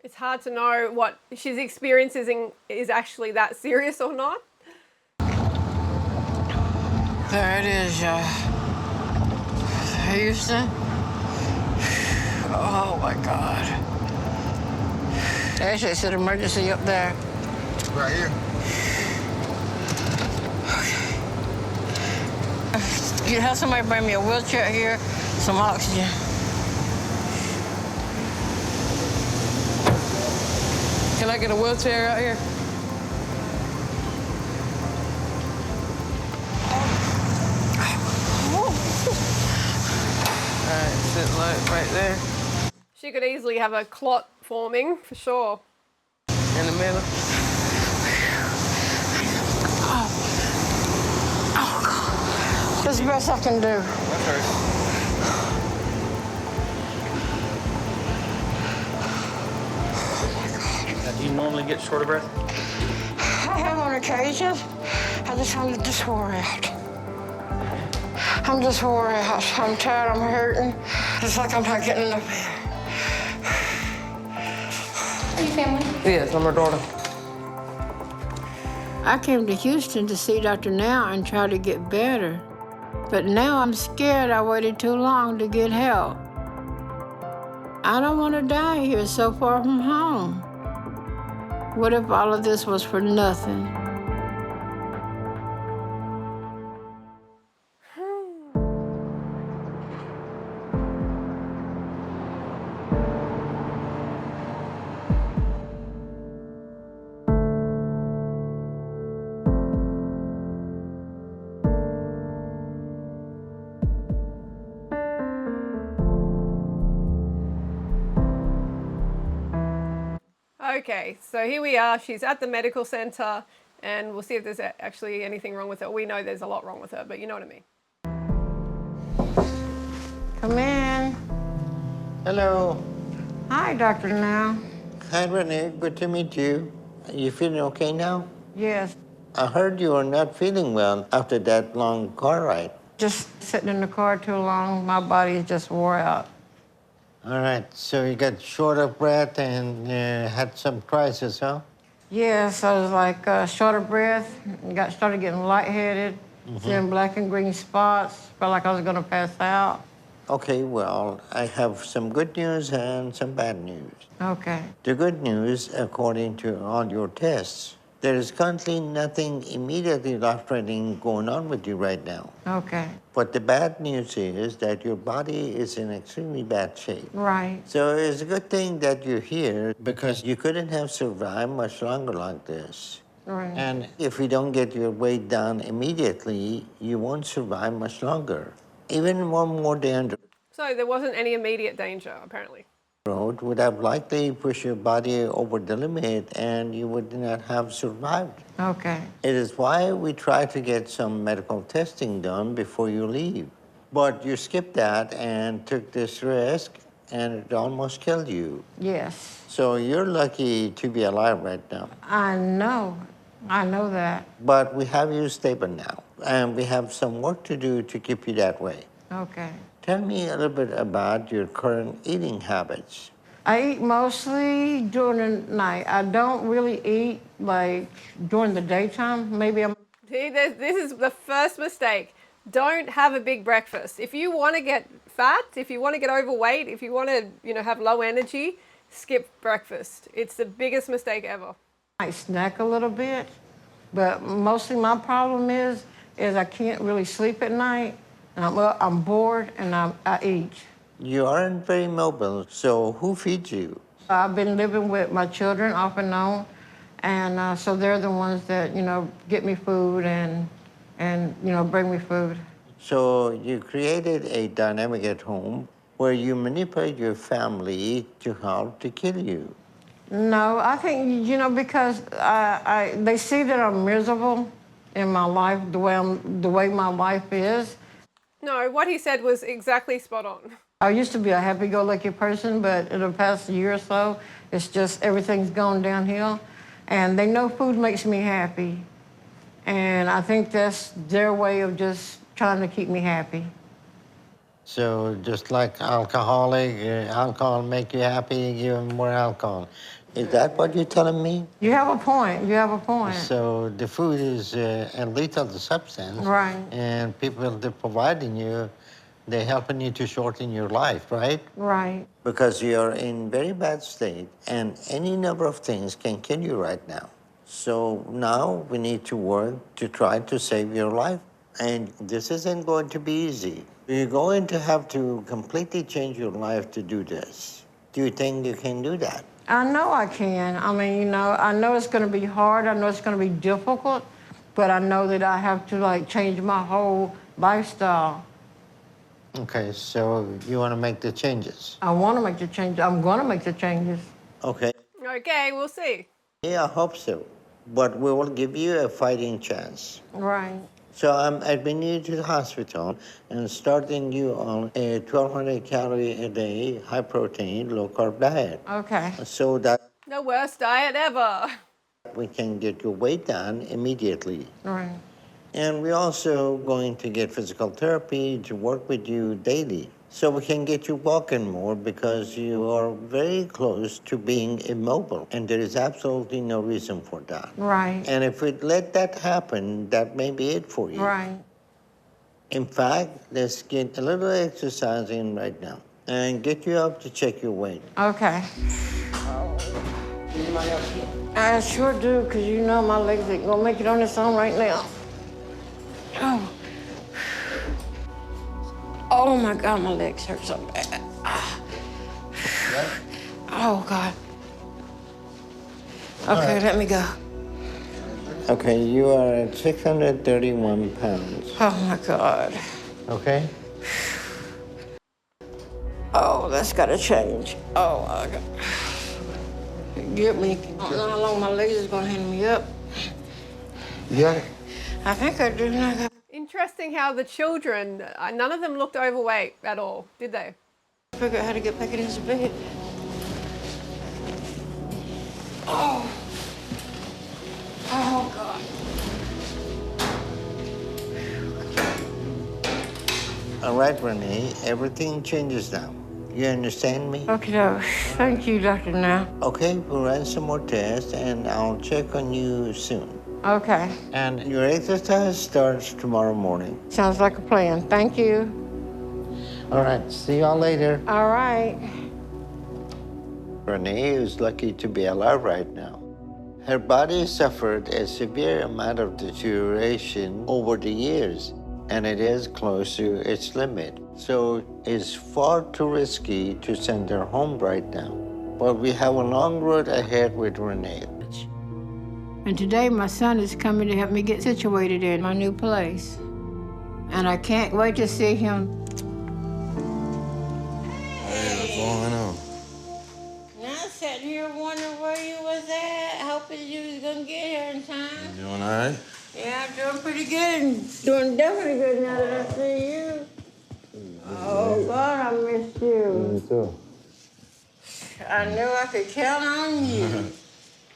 It's hard to know what she's experiencing is actually that serious or not. There it is, y'all. Houston. Oh my God. Actually, it said emergency up there. Right here. You have somebody bring me a wheelchair here, some oxygen. Can I get a wheelchair out here? All right, sit right there She could easily have a clot forming, for sure. in the middle. Oh, God. That's the best I can do. Do you normally get short of breath? I have on occasion. I'm just wore out. I'm just wore out. I'm tired, I'm hurting. It's like I'm not getting enough air. Are you family? Yes, I'm her daughter. I came to Houston to see Dr. Now and try to get better. But now I'm scared I waited too long to get help. I don't want to die here so far from home. What if all of this was for nothing? Okay, so here we are. She's at the medical centre, and we'll see if there's actually anything wrong with her. We know there's a lot wrong with her, but you know what I mean. Come in. Hello. Hi, Dr. Now. Hi, Renee. Good to meet you. You feeling okay now? Yes, I heard you were not feeling well after that long car ride. just sitting in the car too long. My body just wore out. All right, so you got short of breath and had some crisis, huh? Yes, I was like short of breath, started getting lightheaded, seeing black and green spots, felt like I was gonna pass out. Okay, well, I have some good news and some bad news. Okay, The good news, according to all your tests, there is currently nothing immediately life-threatening going on with you right now. okay, But the bad news is that your body is in extremely bad shape. right, So it's a good thing that you're here because you couldn't have survived much longer like this. right. And if you don't get your weight down immediately, you won't survive much longer. Even one more day on the So there wasn't any immediate danger, apparently. road would have likely pushed your body over the limit and you would not have survived. Okay, It is why we try to get some medical testing done before you leave. But you skipped that and took this risk and it almost killed you. yes, So you're lucky to be alive right now. I know that. But we have you stable now and we have some work to do to keep you that way. Okay. Tell me a little bit about your current eating habits. I eat mostly during the night. I don't really eat like during the daytime. Maybe I'm. See, this is the first mistake. Don't have a big breakfast. If you want to get fat, if you want to get overweight, if you want to, have low energy, skip breakfast. It's the biggest mistake ever. I snack a little bit, but mostly my problem is I can't really sleep at night. And I'm bored and I eat. You aren't very mobile, so who feeds you? I've been living with my children off and on, and so they're the ones that get me food and bring me food. So you created a dynamic at home where you manipulate your family to help to kill you. No, I think because they see that I'm miserable in my life, the way my life is. No, what he said was exactly spot on. I used to be a happy-go-lucky person, but in the past year or so, it's just everything's gone downhill. And they know food makes me happy. And I think that's their way of just trying to keep me happy. So just like alcohol make you happy, give them more alcohol. Is that what you're telling me? You have a point. You have a point. So the food is a lethal substance. Right. And people they're providing you, they're helping you to shorten your life, right? Right. Because you're in very bad state, and any number of things can kill you right now. So now we need to work to try to save your life. And this isn't going to be easy. You're going to have to completely change your life to do this. Do you think you can do that? I know I can. I mean, I know it's going to be hard. I know it's going to be difficult, but I know that I have to change my whole lifestyle. Okay, so you want to make the changes? I want to make the changes. I'm going to make the changes. Okay. Okay, we'll see. Yeah, I hope so. But we will give you a fighting chance. Right. So I'm admitting you to the hospital and starting you on a 1,200 calorie a day, high protein, low carb diet. Okay. So that The worst diet ever. we can get your weight down immediately. Right. And we're also going to get physical therapy to work with you daily. So we can get you walking more because you are very close to being immobile. And there is absolutely no reason for that. Right. And if we let that happen, that may be it for you. Right. In fact, let's get a little exercise in right now and get you up to check your weight. Okay. I sure do, because my legs ain't going to make it on its own right now. Oh. Oh, my God, my legs hurt so bad. Oh, God. Okay, let me go. Okay, you are at 631 pounds. Oh, my God. Okay? Oh, that's got to change. Oh, my God. Get me. I don't know how long my legs is going to hand me up. Yeah. I think I do now. Interesting how the children, none of them looked overweight at all, did they? Figure out how to get back in this bed. Oh. Oh, God. All right, Renee, everything changes now. You understand me? Okay, thank you, Dr. Now. Okay, we'll run some more tests and I'll check on you soon. Okay. And your exercise starts tomorrow morning. Sounds like a plan. Thank you. All right, see y'all later. All right. Renee is lucky to be alive right now. Her body suffered a severe amount of deterioration over the years, and it is close to its limit. So it's far too risky to send her home right now. But we have a long road ahead with Renee. And today my son is coming to help me get situated in my new place. And I can't wait to see him. Hey, what's going on? Now I'm sitting here wondering where you was at, hoping you was gonna get here in time. You doing all right? Yeah, I'm doing pretty good. Doing definitely good now that I see you. Oh, God, I missed you. Me too. I knew I could count on you.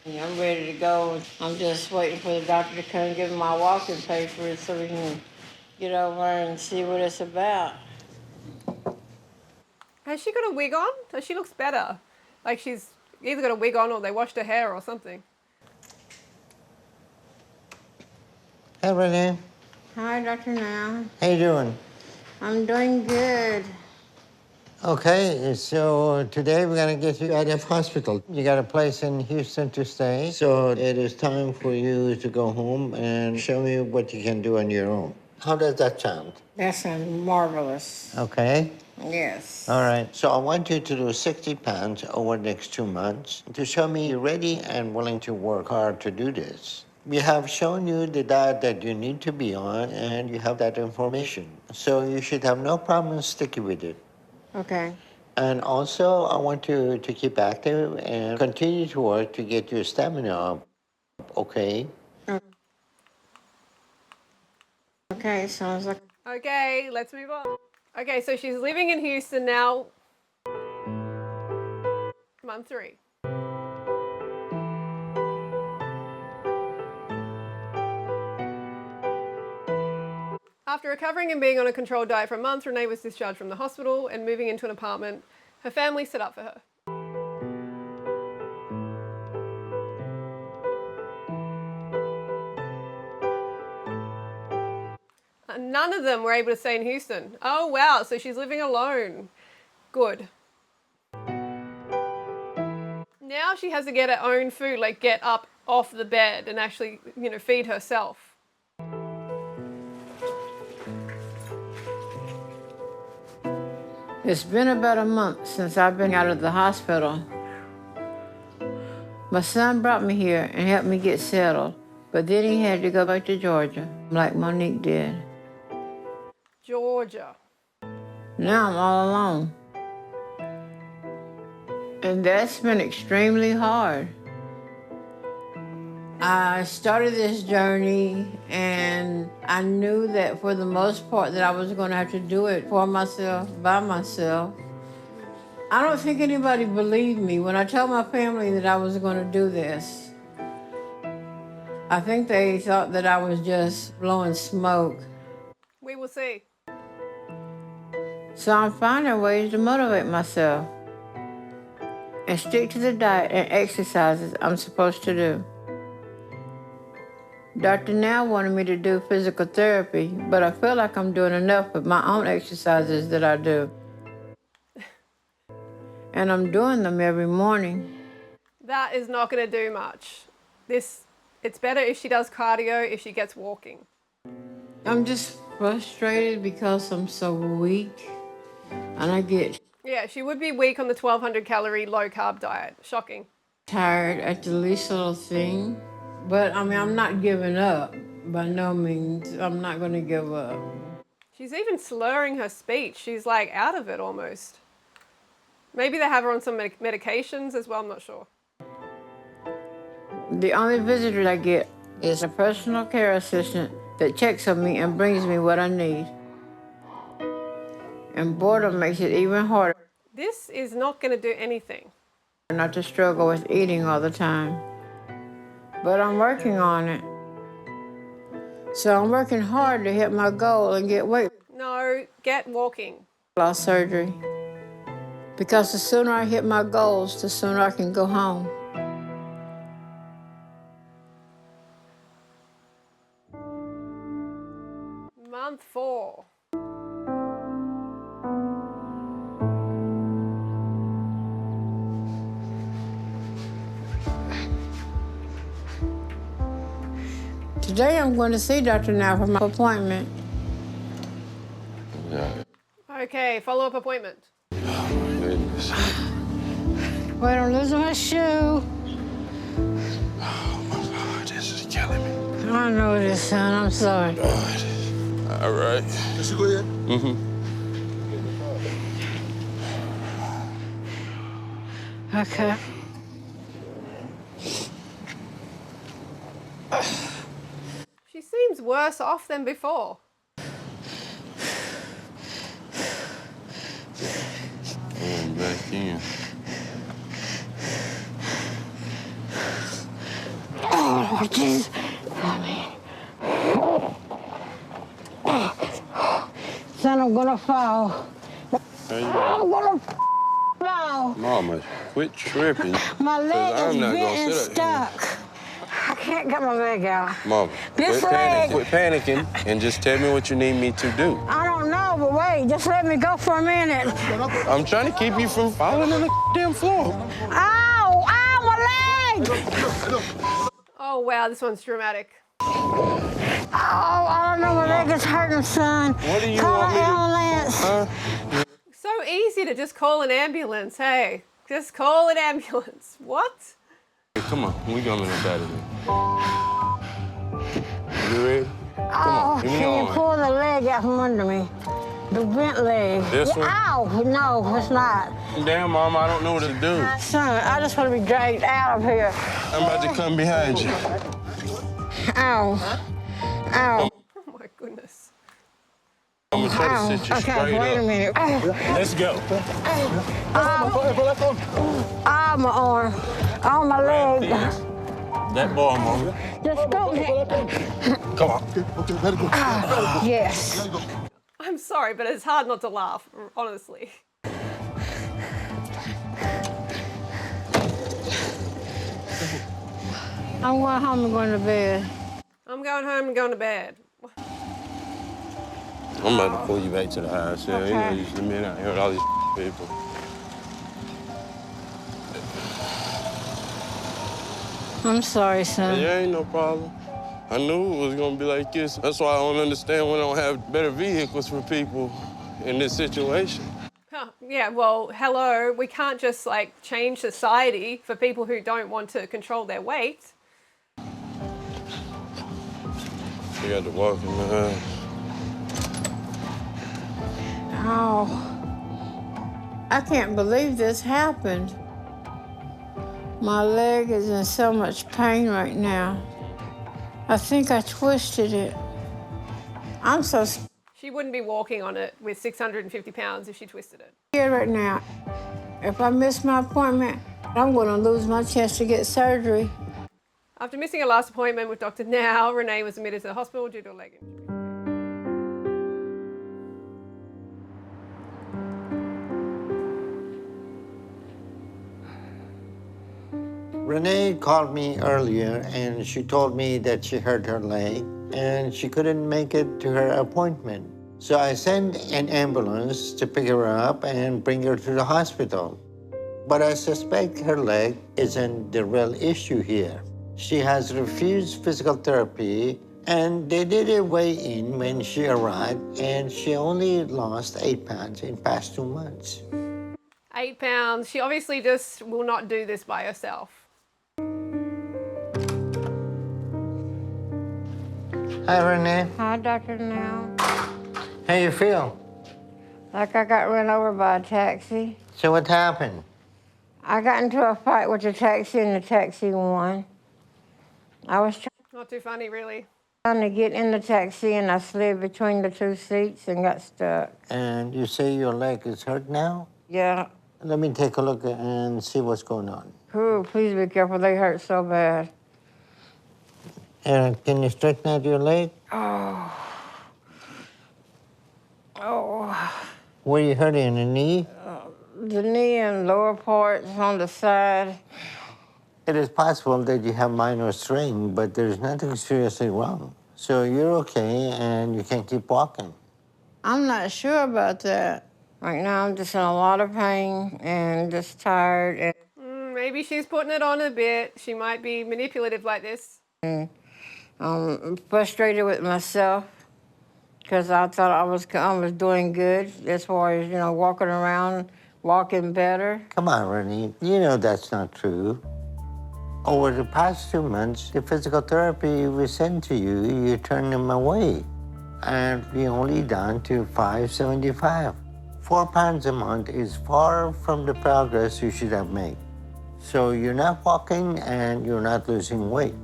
Yeah, I'm ready to go. I'm just waiting for the doctor to come and give me my walking papers so we can get over and see what it's about. Has she got a wig on? She looks better. Like she's either got a wig on or they washed her hair or something. Hey, Renee. Hi, Dr. Now. How you doing? I'm doing good. Okay, so today we're gonna get you out of hospital. You got a place in Houston to stay, so it is time for you to go home and show me what you can do on your own. How does that sound? That sounds marvelous. Okay. Yes. All right. So I want you to do 60 pounds over the next 2 months to show me you're ready and willing to work hard to do this. We have shown you the diet that you need to be on, and you have that information. So you should have no problem sticking with it. Okay. And also, I want you to keep active and continue to work to get your stamina up, okay? Okay, sounds like Okay, let's move on. Okay, so she's living in Houston now. Month 3. After recovering and being on a controlled diet for a month, Renee was discharged from the hospital and moving into an apartment her family set up for her. And none of them were able to stay in Houston. Oh wow, so she's living alone. Good. Now she has to get her own food, like get up off the bed and actually, feed herself. it's been about a month since I've been out of the hospital. My son brought me here and helped me get settled, but then he had to go back to Georgia, like Monique did. Georgia. Now I'm all alone. And that's been extremely hard. I started this journey and I knew that for the most part that I was going to have to do it for myself, by myself. I don't think anybody believed me when I told my family that I was going to do this. I think they thought that I was just blowing smoke. We will see. So I'm finding ways to motivate myself and stick to the diet and exercises I'm supposed to do. Dr. Now wanted me to do physical therapy, but I feel like I'm doing enough with my own exercises that I do. And I'm doing them every morning. That is not going to do much. It's better if she does cardio, if she gets walking. I'm just frustrated because I'm so weak and I get Yeah, she would be weak on the 1200 calorie low carb diet. Shocking. tired at the least little thing. But I mean, I'm not giving up. By no means, I'm not going to give up. She's even slurring her speech. She's like out of it almost. Maybe they have her on some medications as well, I'm not sure. The only visitor I get is a personal care assistant that checks on me and brings me what I need. And boredom makes it even harder This is not going to do anything. not to struggle with eating all the time. But I'm working on it. So I'm working hard to hit my goal and get weight No, get walking. loss surgery. Because the sooner I hit my goals, the sooner I can go home. Month 4. Today I'm going to see Dr. Now for my appointment. Yeah. Okay, follow-up appointment. Goodness. Wait, I'm losing my shoe. Oh my God, this is killing me. I know it is, son. I'm sorry. God. All right. Let's go ahead. Okay. She seems worse off than before. Going back in. Oh, Jesus. Son, I'm gonna fall. How you I'm gonna fall. Ow! Mama, quit tripping. My leg is I'm not bent gonna and sit up. stuck. I can't get my leg out. Mama, This quit leg. panicking. Quit panicking and just tell me what you need me to do. I don't know, but wait, just let me go for a minute. I'm trying to keep you from falling on the damn floor. Ow! Ow, my leg! Oh, wow, this one's dramatic. Oh, I don't know, my leg is hurting, son. What do you Call want an me to... ambulance. Huh? So easy to just call an ambulance, hey. Just call an ambulance. What? Come on, we going to better than. You ready? Come on, give me your Can you arm. pull the leg out from under me? The bent leg. This one? Ow! No, it's not. Damn, Mom, I don't know what to do. Son, I just want to be dragged out of here. I'm about to come behind you. Ow. Ow. Oh, my goodness. I'm gonna try to sit you Okay, straight wait a up. minute. Let's go. Ah, my arm. Oh, my leg. That ball, Mama. Just go ahead. Come on. Okay, let it go. Yes. I'm sorry, but it's hard not to laugh, honestly. I'm going home and going to bed. I'm going home and going to bed. I'm about to pull you back to the house. Yeah, you know, Okay. you just been out here with all these people. I'm sorry, son. Yeah, ain't no problem. I knew it was gonna be like this. That's why I don't understand when I don't have better vehicles for people in this situation. Huh, yeah, well, hello. We can't just, like, change society for people who don't want to control their weight. You got to walk in the house. Oh. I can't believe this happened. My leg is in so much pain right now. I think I twisted it. I'm so She wouldn't be walking on it with 650 pounds if she twisted it. scared right now. If I miss my appointment, I'm going to lose my chance to get surgery. After missing her last appointment with Dr. Now, Renee was admitted to the hospital due to a leg injury. Renee called me earlier and she told me that she hurt her leg and she couldn't make it to her appointment. So I sent an ambulance to pick her up and bring her to the hospital. But I suspect her leg isn't the real issue here. She has refused physical therapy and they did a weigh-in when she arrived and she only lost 8 pounds in past 2 months. 8 pounds. She obviously just will not do this by herself. Hi, Renee. Hi, Dr. Now. How you feel? Like I got run over by a taxi. So what happened? I got into a fight with the taxi and the taxi won. I was Not too funny, really. trying to get in the taxi and I slid between the two seats and got stuck. And you say your leg is hurt now? Yeah. Let me take a look and see what's going on. Ooh, please be careful. They hurt so bad. And can you straighten out your leg? Oh. Where you hurting, in the knee? The knee and lower parts on the side. It is possible that you have minor strain, but there's nothing seriously wrong. So you're okay and you can keep walking. I'm not sure about that. Right now, I'm just in a lot of pain and just tired. And Maybe she's putting it on a bit. She might be manipulative like this. I'm frustrated with myself because I thought I was doing good as far as, walking around, walking better. Come on, Renee. You know that's not true. Over the past 2 months, the physical therapy we sent to you, you turned them away. And we only down to $575. 4 pounds a month is far from the progress you should have made. So you're not walking and you're not losing weight.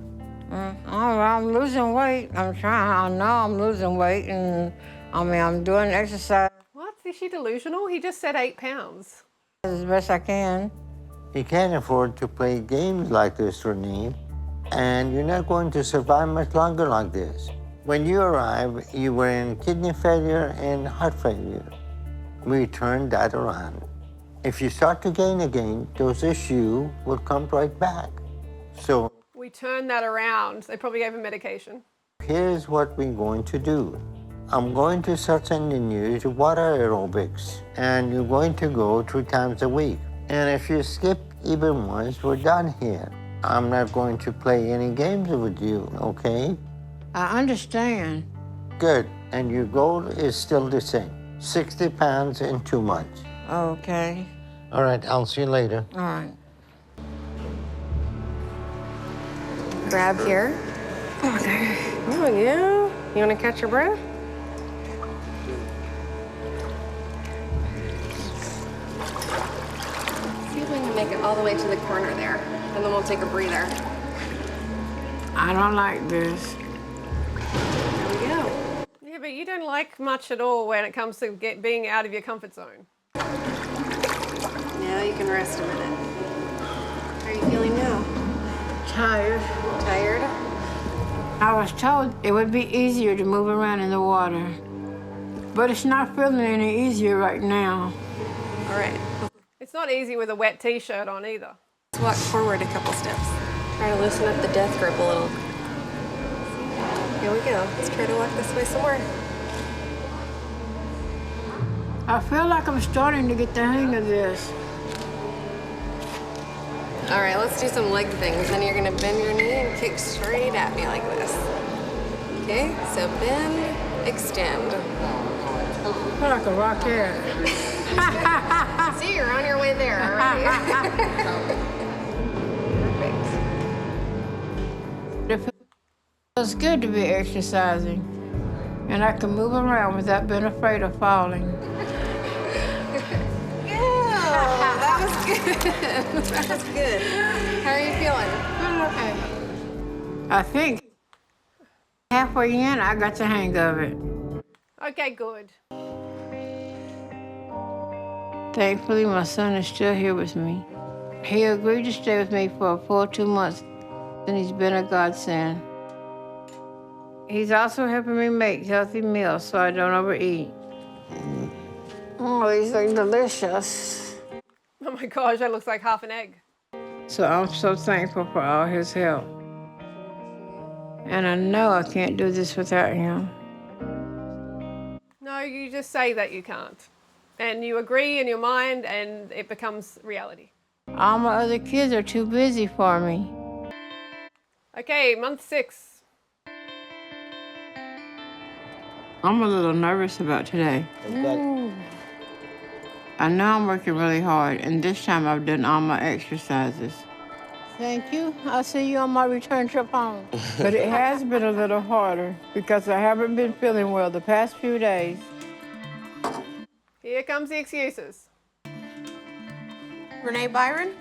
I'm losing weight. I'm trying. I know I'm losing weight, and I'm doing exercise What? Is she delusional? He just said 8 pounds. as best I can. You can't afford to play games like this, Renee, and you're not going to survive much longer like this. When you arrived, you were in kidney failure and heart failure. We turned that around. If you start to gain again, those issues will come right back. So We turned that around. They probably gave him medication. here's what we're going to do. I'm going to start sending you to water aerobics, and you're going to go 3 times a week. And if you skip even once, we're done here. I'm not going to play any games with you, okay? I understand. Good. And your goal is still the same, 60 pounds in 2 months. Okay. All right, I'll see you later. All right. Grab here. Okay. Oh, yeah. You want to catch your breath? See if we can make it all the way to the corner there, and then we'll take a breather. I don't like this. There we go. Yeah, but you don't like much at all when it comes to being out of your comfort zone. Now you can rest a minute. How are you feeling now? Tired. Tired? I was told it would be easier to move around in the water, but it's not feeling any easier right now. All right. It's not easy with a wet t-shirt on either. Let's walk forward a couple steps. Try to loosen up the death grip a little. Here we go. Let's try to walk this way some more. I feel like I'm starting to get the hang of this. All right, let's do some leg things. Then you're gonna bend your knee and kick straight at me like this. Okay, so bend, extend. I feel like a rocket. See, you're on your way there already. Perfect. It feels good to be exercising, and I can move around without being afraid of falling. That was good. That was good. How are you feeling? Okay. I think halfway in, I got the hang of it. Okay, good. Thankfully, my son is still here with me. He agreed to stay with me for a full 2 months, and he's been a godsend. He's also helping me make healthy meals so I don't overeat. Oh, these look delicious. Oh my gosh, that looks like half an egg. So I'm so thankful for all his help. And I know I can't do this without him. No, you just say that you can't. And you agree in your mind and it becomes reality. All my other kids are too busy for me. Okay, month 6. I'm a little nervous about today. I know I'm working really hard, and this time I've done all my exercises. Thank you. I'll see you on my return trip home. But it has been a little harder because I haven't been feeling well the past few days. Here comes the excuses. Renee Byron?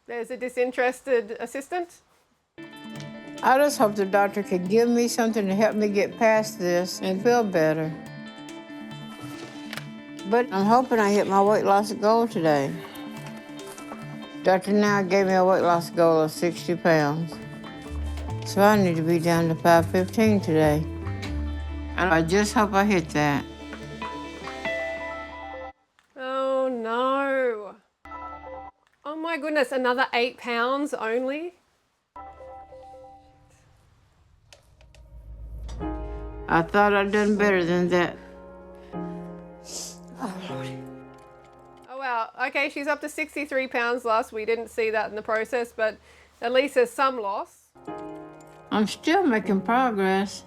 There's a disinterested assistant. I just hope the doctor can give me something to help me get past this and feel better. But I'm hoping I hit my weight loss goal today. Dr. Now gave me a weight loss goal of 60 pounds. So I need to be down to 515 today. And I just hope I hit that. Oh no. Oh my goodness, another 8 pounds only? I thought I'd done better than that. Oh wow, okay, she's up to 63 pounds lost. We didn't see that in the process, but at least there's some loss. I'm still making progress.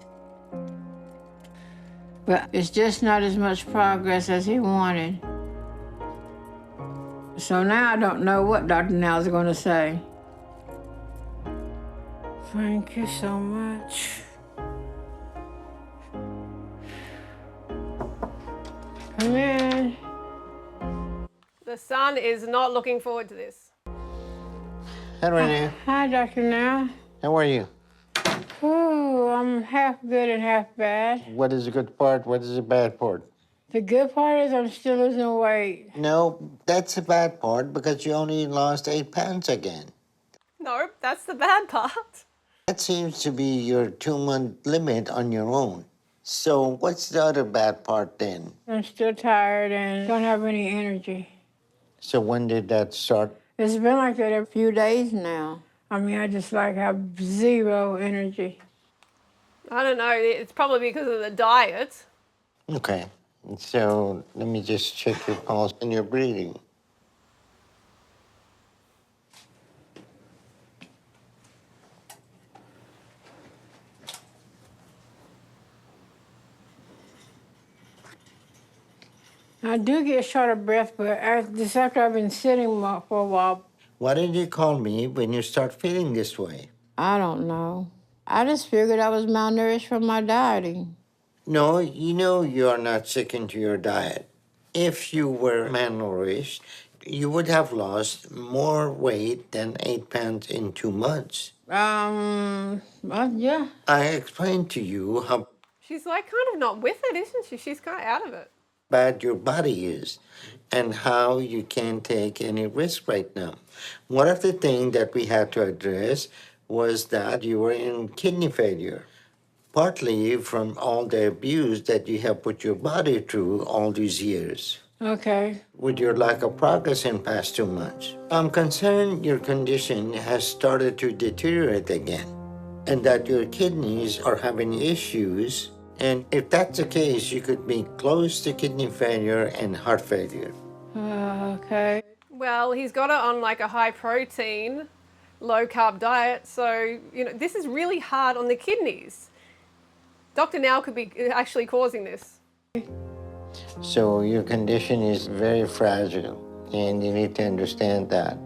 But it's just not as much progress as he wanted. So now I don't know what Dr. Now is going to say. Thank you so much. Come in. The son is not looking forward to this. Hi, Renee. Hi, Dr. Now. How are you? Ooh, I'm half good and half bad. What is the good part? What is the bad part? The good part is I'm still losing weight. No, that's the bad part because you only lost 8 pounds again. No, that's the bad part. That seems to be your 2-month limit on your own. So what's the other bad part then? I'm still tired and don't have any energy. So when did that start? It's been like that a few days now. I mean, I just like have zero energy. I don't know. It's probably because of the diet. Okay. So let me just check your pulse and your breathing. I do get short of breath, but just after I've been sitting for a while. Why did you call me when you start feeling this way? I don't know. I just figured I was malnourished from my dieting. No, you know you are not sticking to your diet. If you were malnourished, you would have lost more weight than 8 pounds in 2 months. Well, yeah. I explained to you how She's like kind of not with it, isn't she? She's kind of out of it. bad your body is and how you can't take any risk right now. One of the things that we had to address was that you were in kidney failure, partly from all the abuse that you have put your body through all these years. Okay. With your lack of progress in past 2 months. I'm concerned your condition has started to deteriorate again and that your kidneys are having issues. And if that's the case, you could be close to kidney failure and heart failure. Okay. Well, he's got her on like a high protein, low carb diet. So, this is really hard on the kidneys. Dr. Now could be actually causing this. So your condition is very fragile and you need to understand that.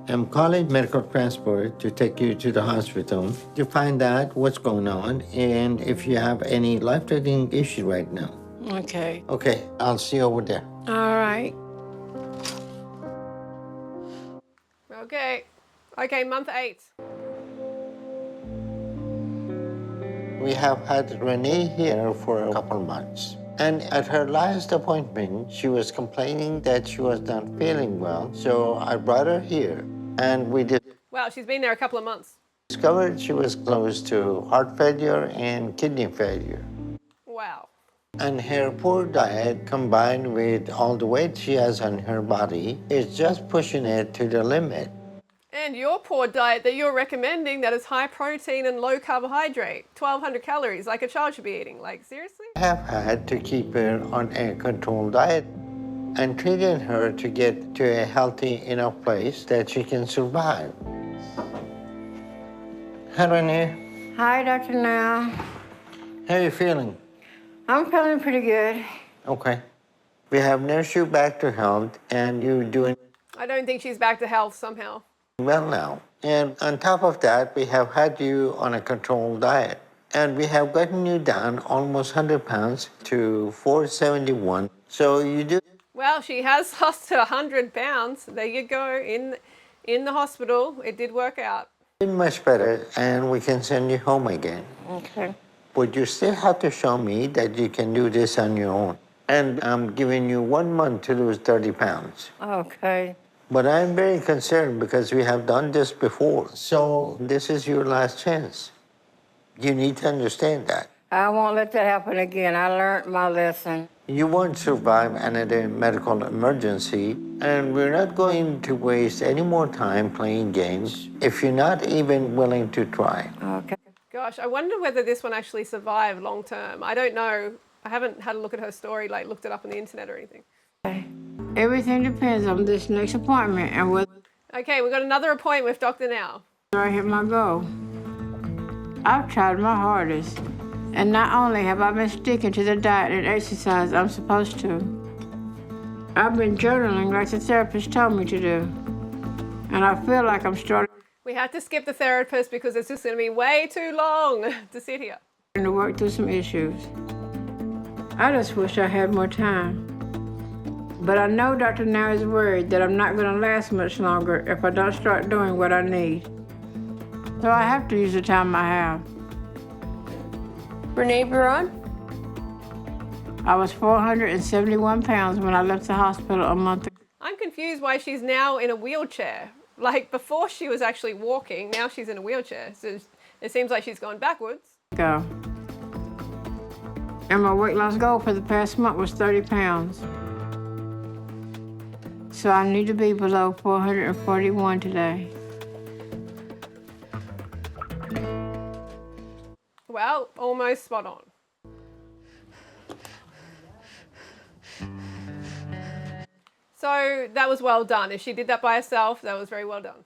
I'm calling medical transport to take you to the hospital to find out what's going on and if you have any life-threatening issue right now. Okay. Okay, I'll see you over there. All right. Okay, month 8. We have had Renee here for a couple months. And at her last appointment, she was complaining that she was not feeling well. So I brought her here and we Wow, she's been there a couple of months. discovered she was close to heart failure and kidney failure. Wow. And her poor diet combined with all the weight she has on her body is just pushing it to the limit. And your poor diet that you're recommending that is high protein and low carbohydrate, 1,200 calories, like a child should be eating. Like, seriously? I have had to keep her on a controlled diet and treating her to get to a healthy enough place that she can survive. Hi, Renee. Hi, Dr. Now. How are you feeling? I'm feeling pretty good. Okay. We have nursed you back to health and you're doing I don't think she's back to health somehow. well now. And on top of that, we have had you on a controlled diet. And we have gotten you down almost 100 pounds to 471. So you do Well, she has lost 100 pounds. There you go, in the hospital. It did work out. much better and we can send you home again. Okay. But you still have to show me that you can do this on your own. And I'm giving you 1 month to lose 30 pounds. Okay. But I'm very concerned because we have done this before. So this is your last chance. You need to understand that. I won't let that happen again. I learned my lesson. You won't survive another medical emergency, and we're not going to waste any more time playing games if you're not even willing to try. Okay. Gosh, I wonder whether this one actually survived long term. I don't know. I haven't had a look at her story, like looked it up on the internet or anything. Everything depends on this next appointment and whether Okay, we've got another appointment with Dr. Now. I hit my goal. I've tried my hardest. And not only have I been sticking to the diet and exercise I'm supposed to, I've been journaling like the therapist told me to do. And I feel like I'm starting We had to skip the therapist because it's just going to be way too long to sit here. to work through some issues. I just wish I had more time. But I know Dr. Now is worried that I'm not going to last much longer if I don't start doing what I need. So I have to use the time I have. Renee Buron? I was 471 pounds when I left the hospital a month ago. I'm confused why she's now in a wheelchair. Like before she was actually walking, now she's in a wheelchair. So it seems like she's gone backwards. And my weight loss goal for the past month was 30 pounds. So I need to be below 441 today. Well, almost spot on. So that was well done. If she did that by herself, that was very well done.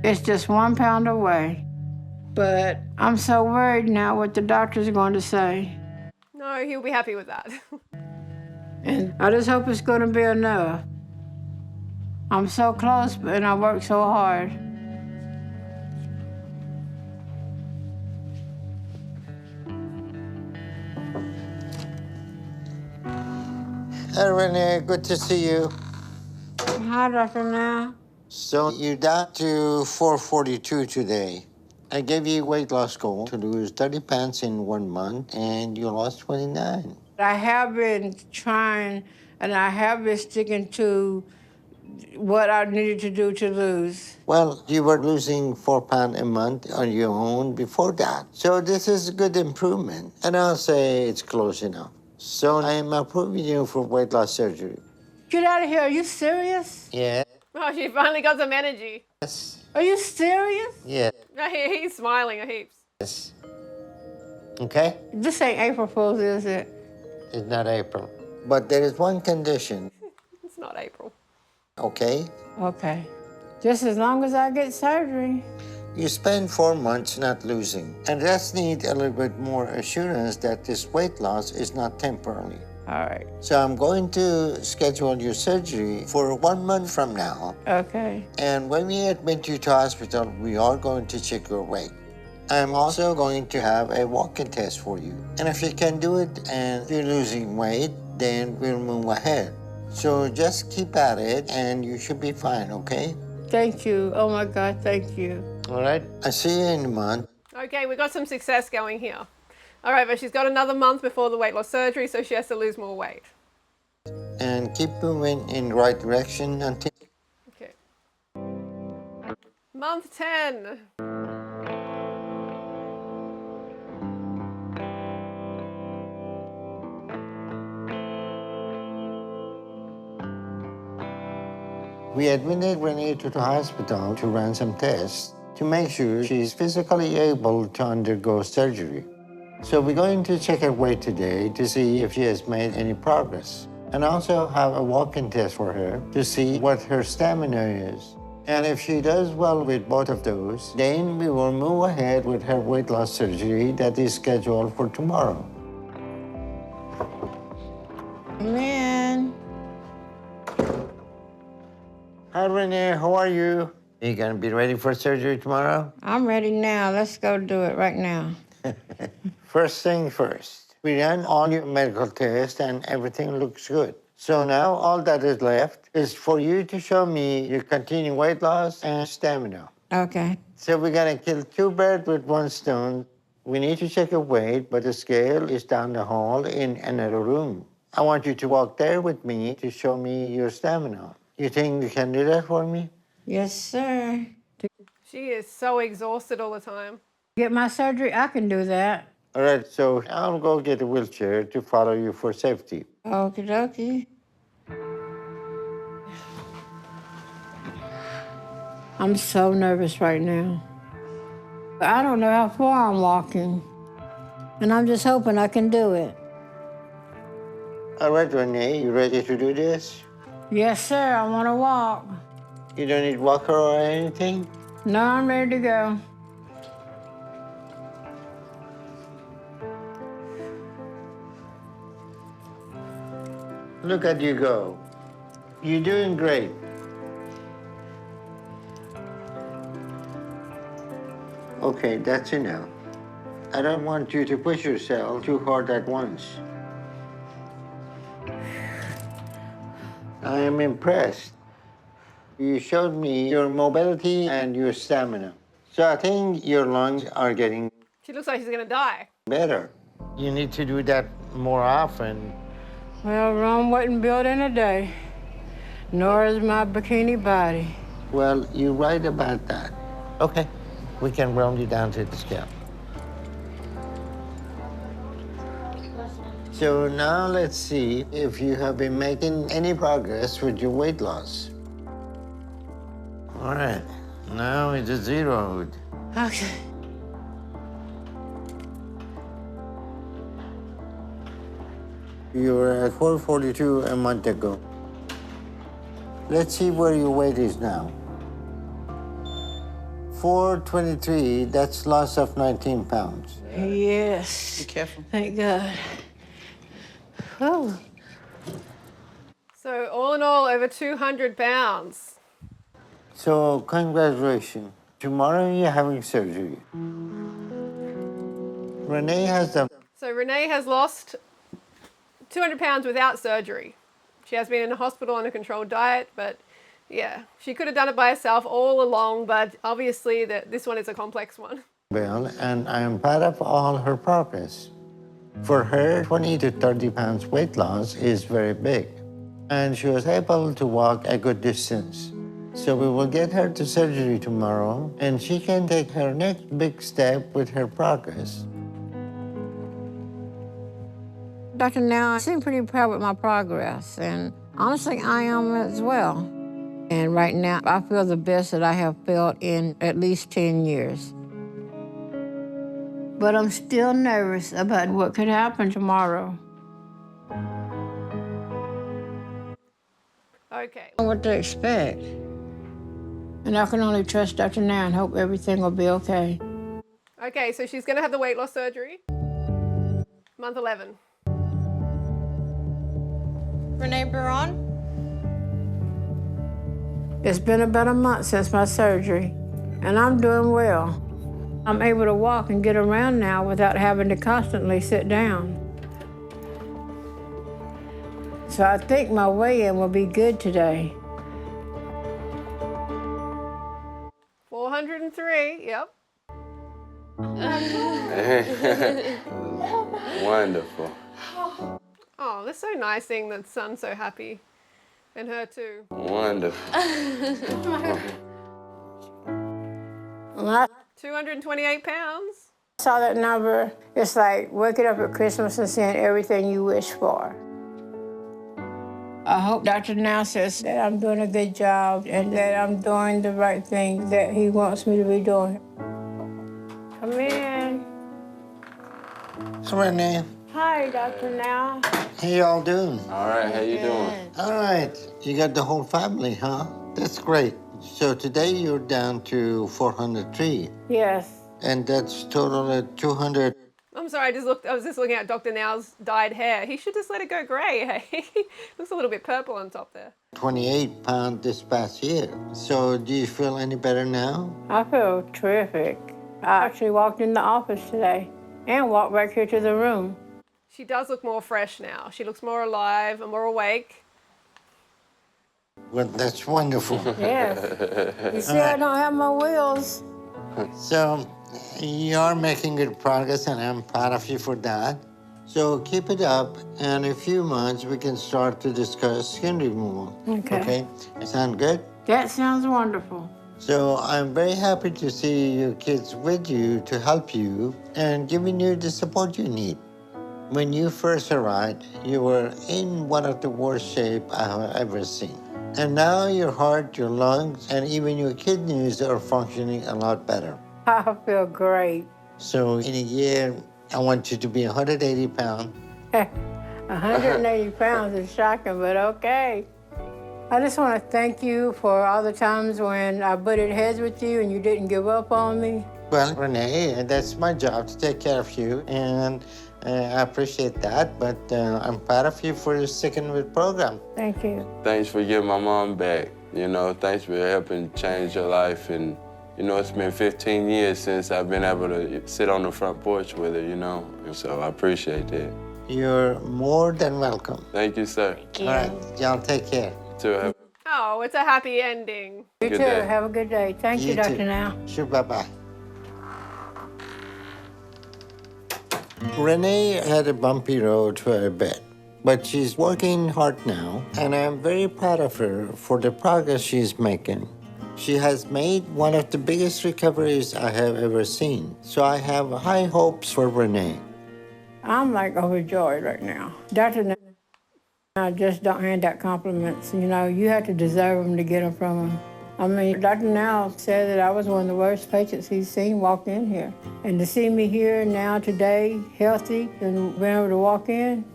It's just 1 pound away. But I'm so worried now what the doctor's going to say. No, he'll be happy with that. And I just hope it's going to be enough. I'm so close, and I work so hard. Hey, Renee, good to see you. Hi, Dr. Now. So you're down to 442 today. I gave you a weight loss goal to lose 30 pounds in 1 month, and you lost 29. I have been trying, and I have been sticking to what I needed to do to lose. Well, you were losing 4 pounds a month on your own before that. So this is a good improvement. And I'll say it's close enough. So I am approving you for weight loss surgery. Get out of here. Are you serious? Yeah. Oh, she finally got some energy. Yes. Are you serious? Yeah. He's smiling a heaps. Yes. Okay? This ain't April Fool's, is it? It's not April. But there is one condition, It's not April. okay? Okay. Just as long as I get surgery. You spend 4 months not losing, and just need a little bit more assurance that this weight loss is not temporary. All right. So I'm going to schedule your surgery for 1 month from now. Okay. And when we admit you to hospital, we are going to check your weight. I'm also going to have a walk-in test for you. And if you can do it and you're losing weight, then we'll move ahead. So just keep at it and you should be fine, okay? Thank you. Oh my God, thank you. All right. I'll see you in a month. Okay, we got some success going here. All right, but she's got another month before the weight loss surgery, so she has to lose more weight. And keep moving in the right direction until... Okay. Month 10. We admitted Renee to the hospital to run some tests to make sure she's physically able to undergo surgery. So we're going to check her weight today to see if she has made any progress, and also have a walk-in test for her to see what her stamina is. And if she does well with both of those, then we will move ahead with her weight loss surgery that is scheduled for tomorrow. Man. Hi, Renee, how are you? Are you gonna be ready for surgery tomorrow? I'm ready now. Let's go do it right now. First thing first, we ran all your medical tests and everything looks good. So now all that is left is for you to show me your continued weight loss and stamina. Okay. So we're gonna kill 2 birds with 1 stone. We need to check your weight, but the scale is down the hall in another room. I want you to walk there with me to show me your stamina. You think you can do that for me? Yes, sir. To She is so exhausted all the time. get my surgery, I can do that. All right, so I'll go get a wheelchair to follow you for safety. Okie dokie. I'm so nervous right now. I don't know how far I'm walking, and I'm just hoping I can do it. All right, Renee, you ready to do this? Yes, sir, I want to walk. You don't need walker or anything? No, I'm ready to go. Look at you go. You're doing great. Okay, that's enough. I don't want you to push yourself too hard at once. I am impressed. You showed me your mobility and your stamina. So I think your lungs are getting She looks like she's gonna die. better. You need to do that more often. Well, Rome wasn't built in a day, nor is my bikini body. Well, you're right about that. Okay, we can round you down to the scale. So now let's see if you have been making any progress with your weight loss. All right, now it's a zeroed. Okay. You were at 442 a month ago. Let's see where your weight is now. 423, that's loss of 19 pounds. Yes. Be careful. Thank God. Oh. So all in all, over 200 pounds. So congratulations. Tomorrow you're having surgery. Renee has a So Renee has lost 200 pounds without surgery. She has been in a hospital on a controlled diet, but yeah, she could have done it by herself all along, but obviously this one is a complex one. bill, and I am proud of all her progress. For her, 20 to 30 pounds weight loss is very big, and she was able to walk a good distance. So we will get her to surgery tomorrow, and she can take her next big step with her progress. Dr. Now, I seem pretty proud with my progress, and honestly, I am as well. And right now, I feel the best that I have felt in at least 10 years. But I'm still nervous about what could happen tomorrow. Okay. I don't know what to expect. And I can only trust Dr. Now and hope everything will be okay. Okay, so she's going to have the weight loss surgery. Month 11. Renee Baron? It's been about a month since my surgery, and I'm doing well. I'm able to walk and get around now without having to constantly sit down. So I think my weigh-in will be good today. 403, yep. Wonderful. Oh, that's so nice seeing the son so happy. And her too. Wonderful. When I 228 pounds. saw that number, it's like waking up at Christmas and seeing everything you wish for. I hope Dr. Now says that I'm doing a good job and that I'm doing the right thing that he wants me to be doing. Come in. Renee, Hi, Dr. Now. how y'all doing? All right, how you doing? All right, you got the whole family, huh? That's great. So today you're down to 403, Yes. and that's total at 200. I'm sorry, I was just looking at Dr. Now's dyed hair. He should just let it go grey, hey? Looks a little bit purple on top there. 28 pounds this past year. So do you feel any better now? I feel terrific. I actually walked in the office today and walked back here to the room. She does look more fresh now. She looks more alive and more awake. Well, that's wonderful. Yes. You see, I don't have my wheels. So you're making good progress, and I'm proud of you for that. So keep it up, and in a few months we can start to discuss skin removal. Okay. Sound good? That sounds wonderful. So I'm very happy to see your kids with you to help you and giving you the support you need. When you first arrived, you were in one of the worst shape I have ever seen. And now your heart, your lungs, and even your kidneys are functioning a lot better. I feel great. So in a year, I want you to be 180 pounds. 180 pounds is shocking, but okay. I just want to thank you for all the times when I butted heads with you and you didn't give up on me. Well, Renee, that's my job to take care of you, and I appreciate that, but I'm proud of you for sticking with the program. Thank you. Thanks for getting my mom back. You know, thanks for helping change your life. And, you know, it's been 15 years since I've been able to sit on the front porch with her, you know. And so I appreciate that. You're more than welcome. Thank you, sir. All right, y'all take care. To Oh, it's a happy ending. You Good too. day. Have a good day. Thank you, You Dr. too. Now. Sure, bye-bye. Renee had a bumpy road to her bed, but she's working hard now, and I'm very proud of her for the progress she's making. She has made one of the biggest recoveries I have ever seen, so I have high hopes for Renee. I'm like overjoyed right now. Dr. Now just don't hand out compliments. You know, you have to deserve them to get them from him. I mean, Dr. Now said that I was one of the worst patients he's seen walk in here. And to see me here now today, healthy, and being able to walk in,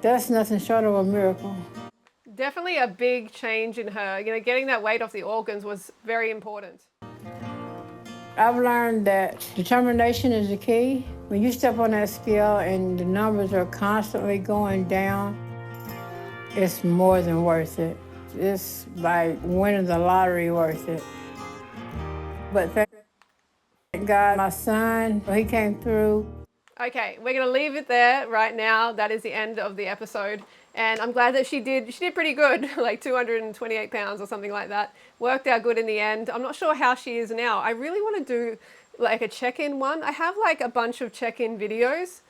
that's nothing short of a miracle. Definitely a big change in her. You know, getting that weight off the organs was very important. I've learned that determination is the key. When you step on that scale and the numbers are constantly going down, it's more than worth it. It's like winning the lottery worth it. But thank God, my son, he came through. Okay, we're going to leave it there right now. That is the end of the episode. And I'm glad that she did pretty good, like 228 pounds or something like that. Worked out good in the end. I'm not sure how she is now. I really want to do like a check-in one. I have like a bunch of check-in videos,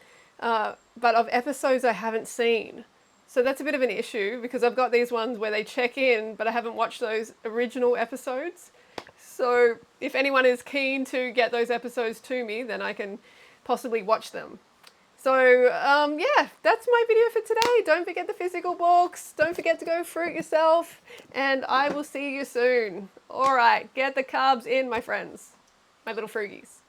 but of episodes I haven't seen. So that's a bit of an issue because I've got these ones where they check in, but I haven't watched those original episodes. So if anyone is keen to get those episodes to me, then I can possibly watch them. So yeah, that's my video for today. Don't forget the physical books. Don't forget to go fruit yourself. And I will see you soon. All right, get the carbs in, my friends, my little frugies.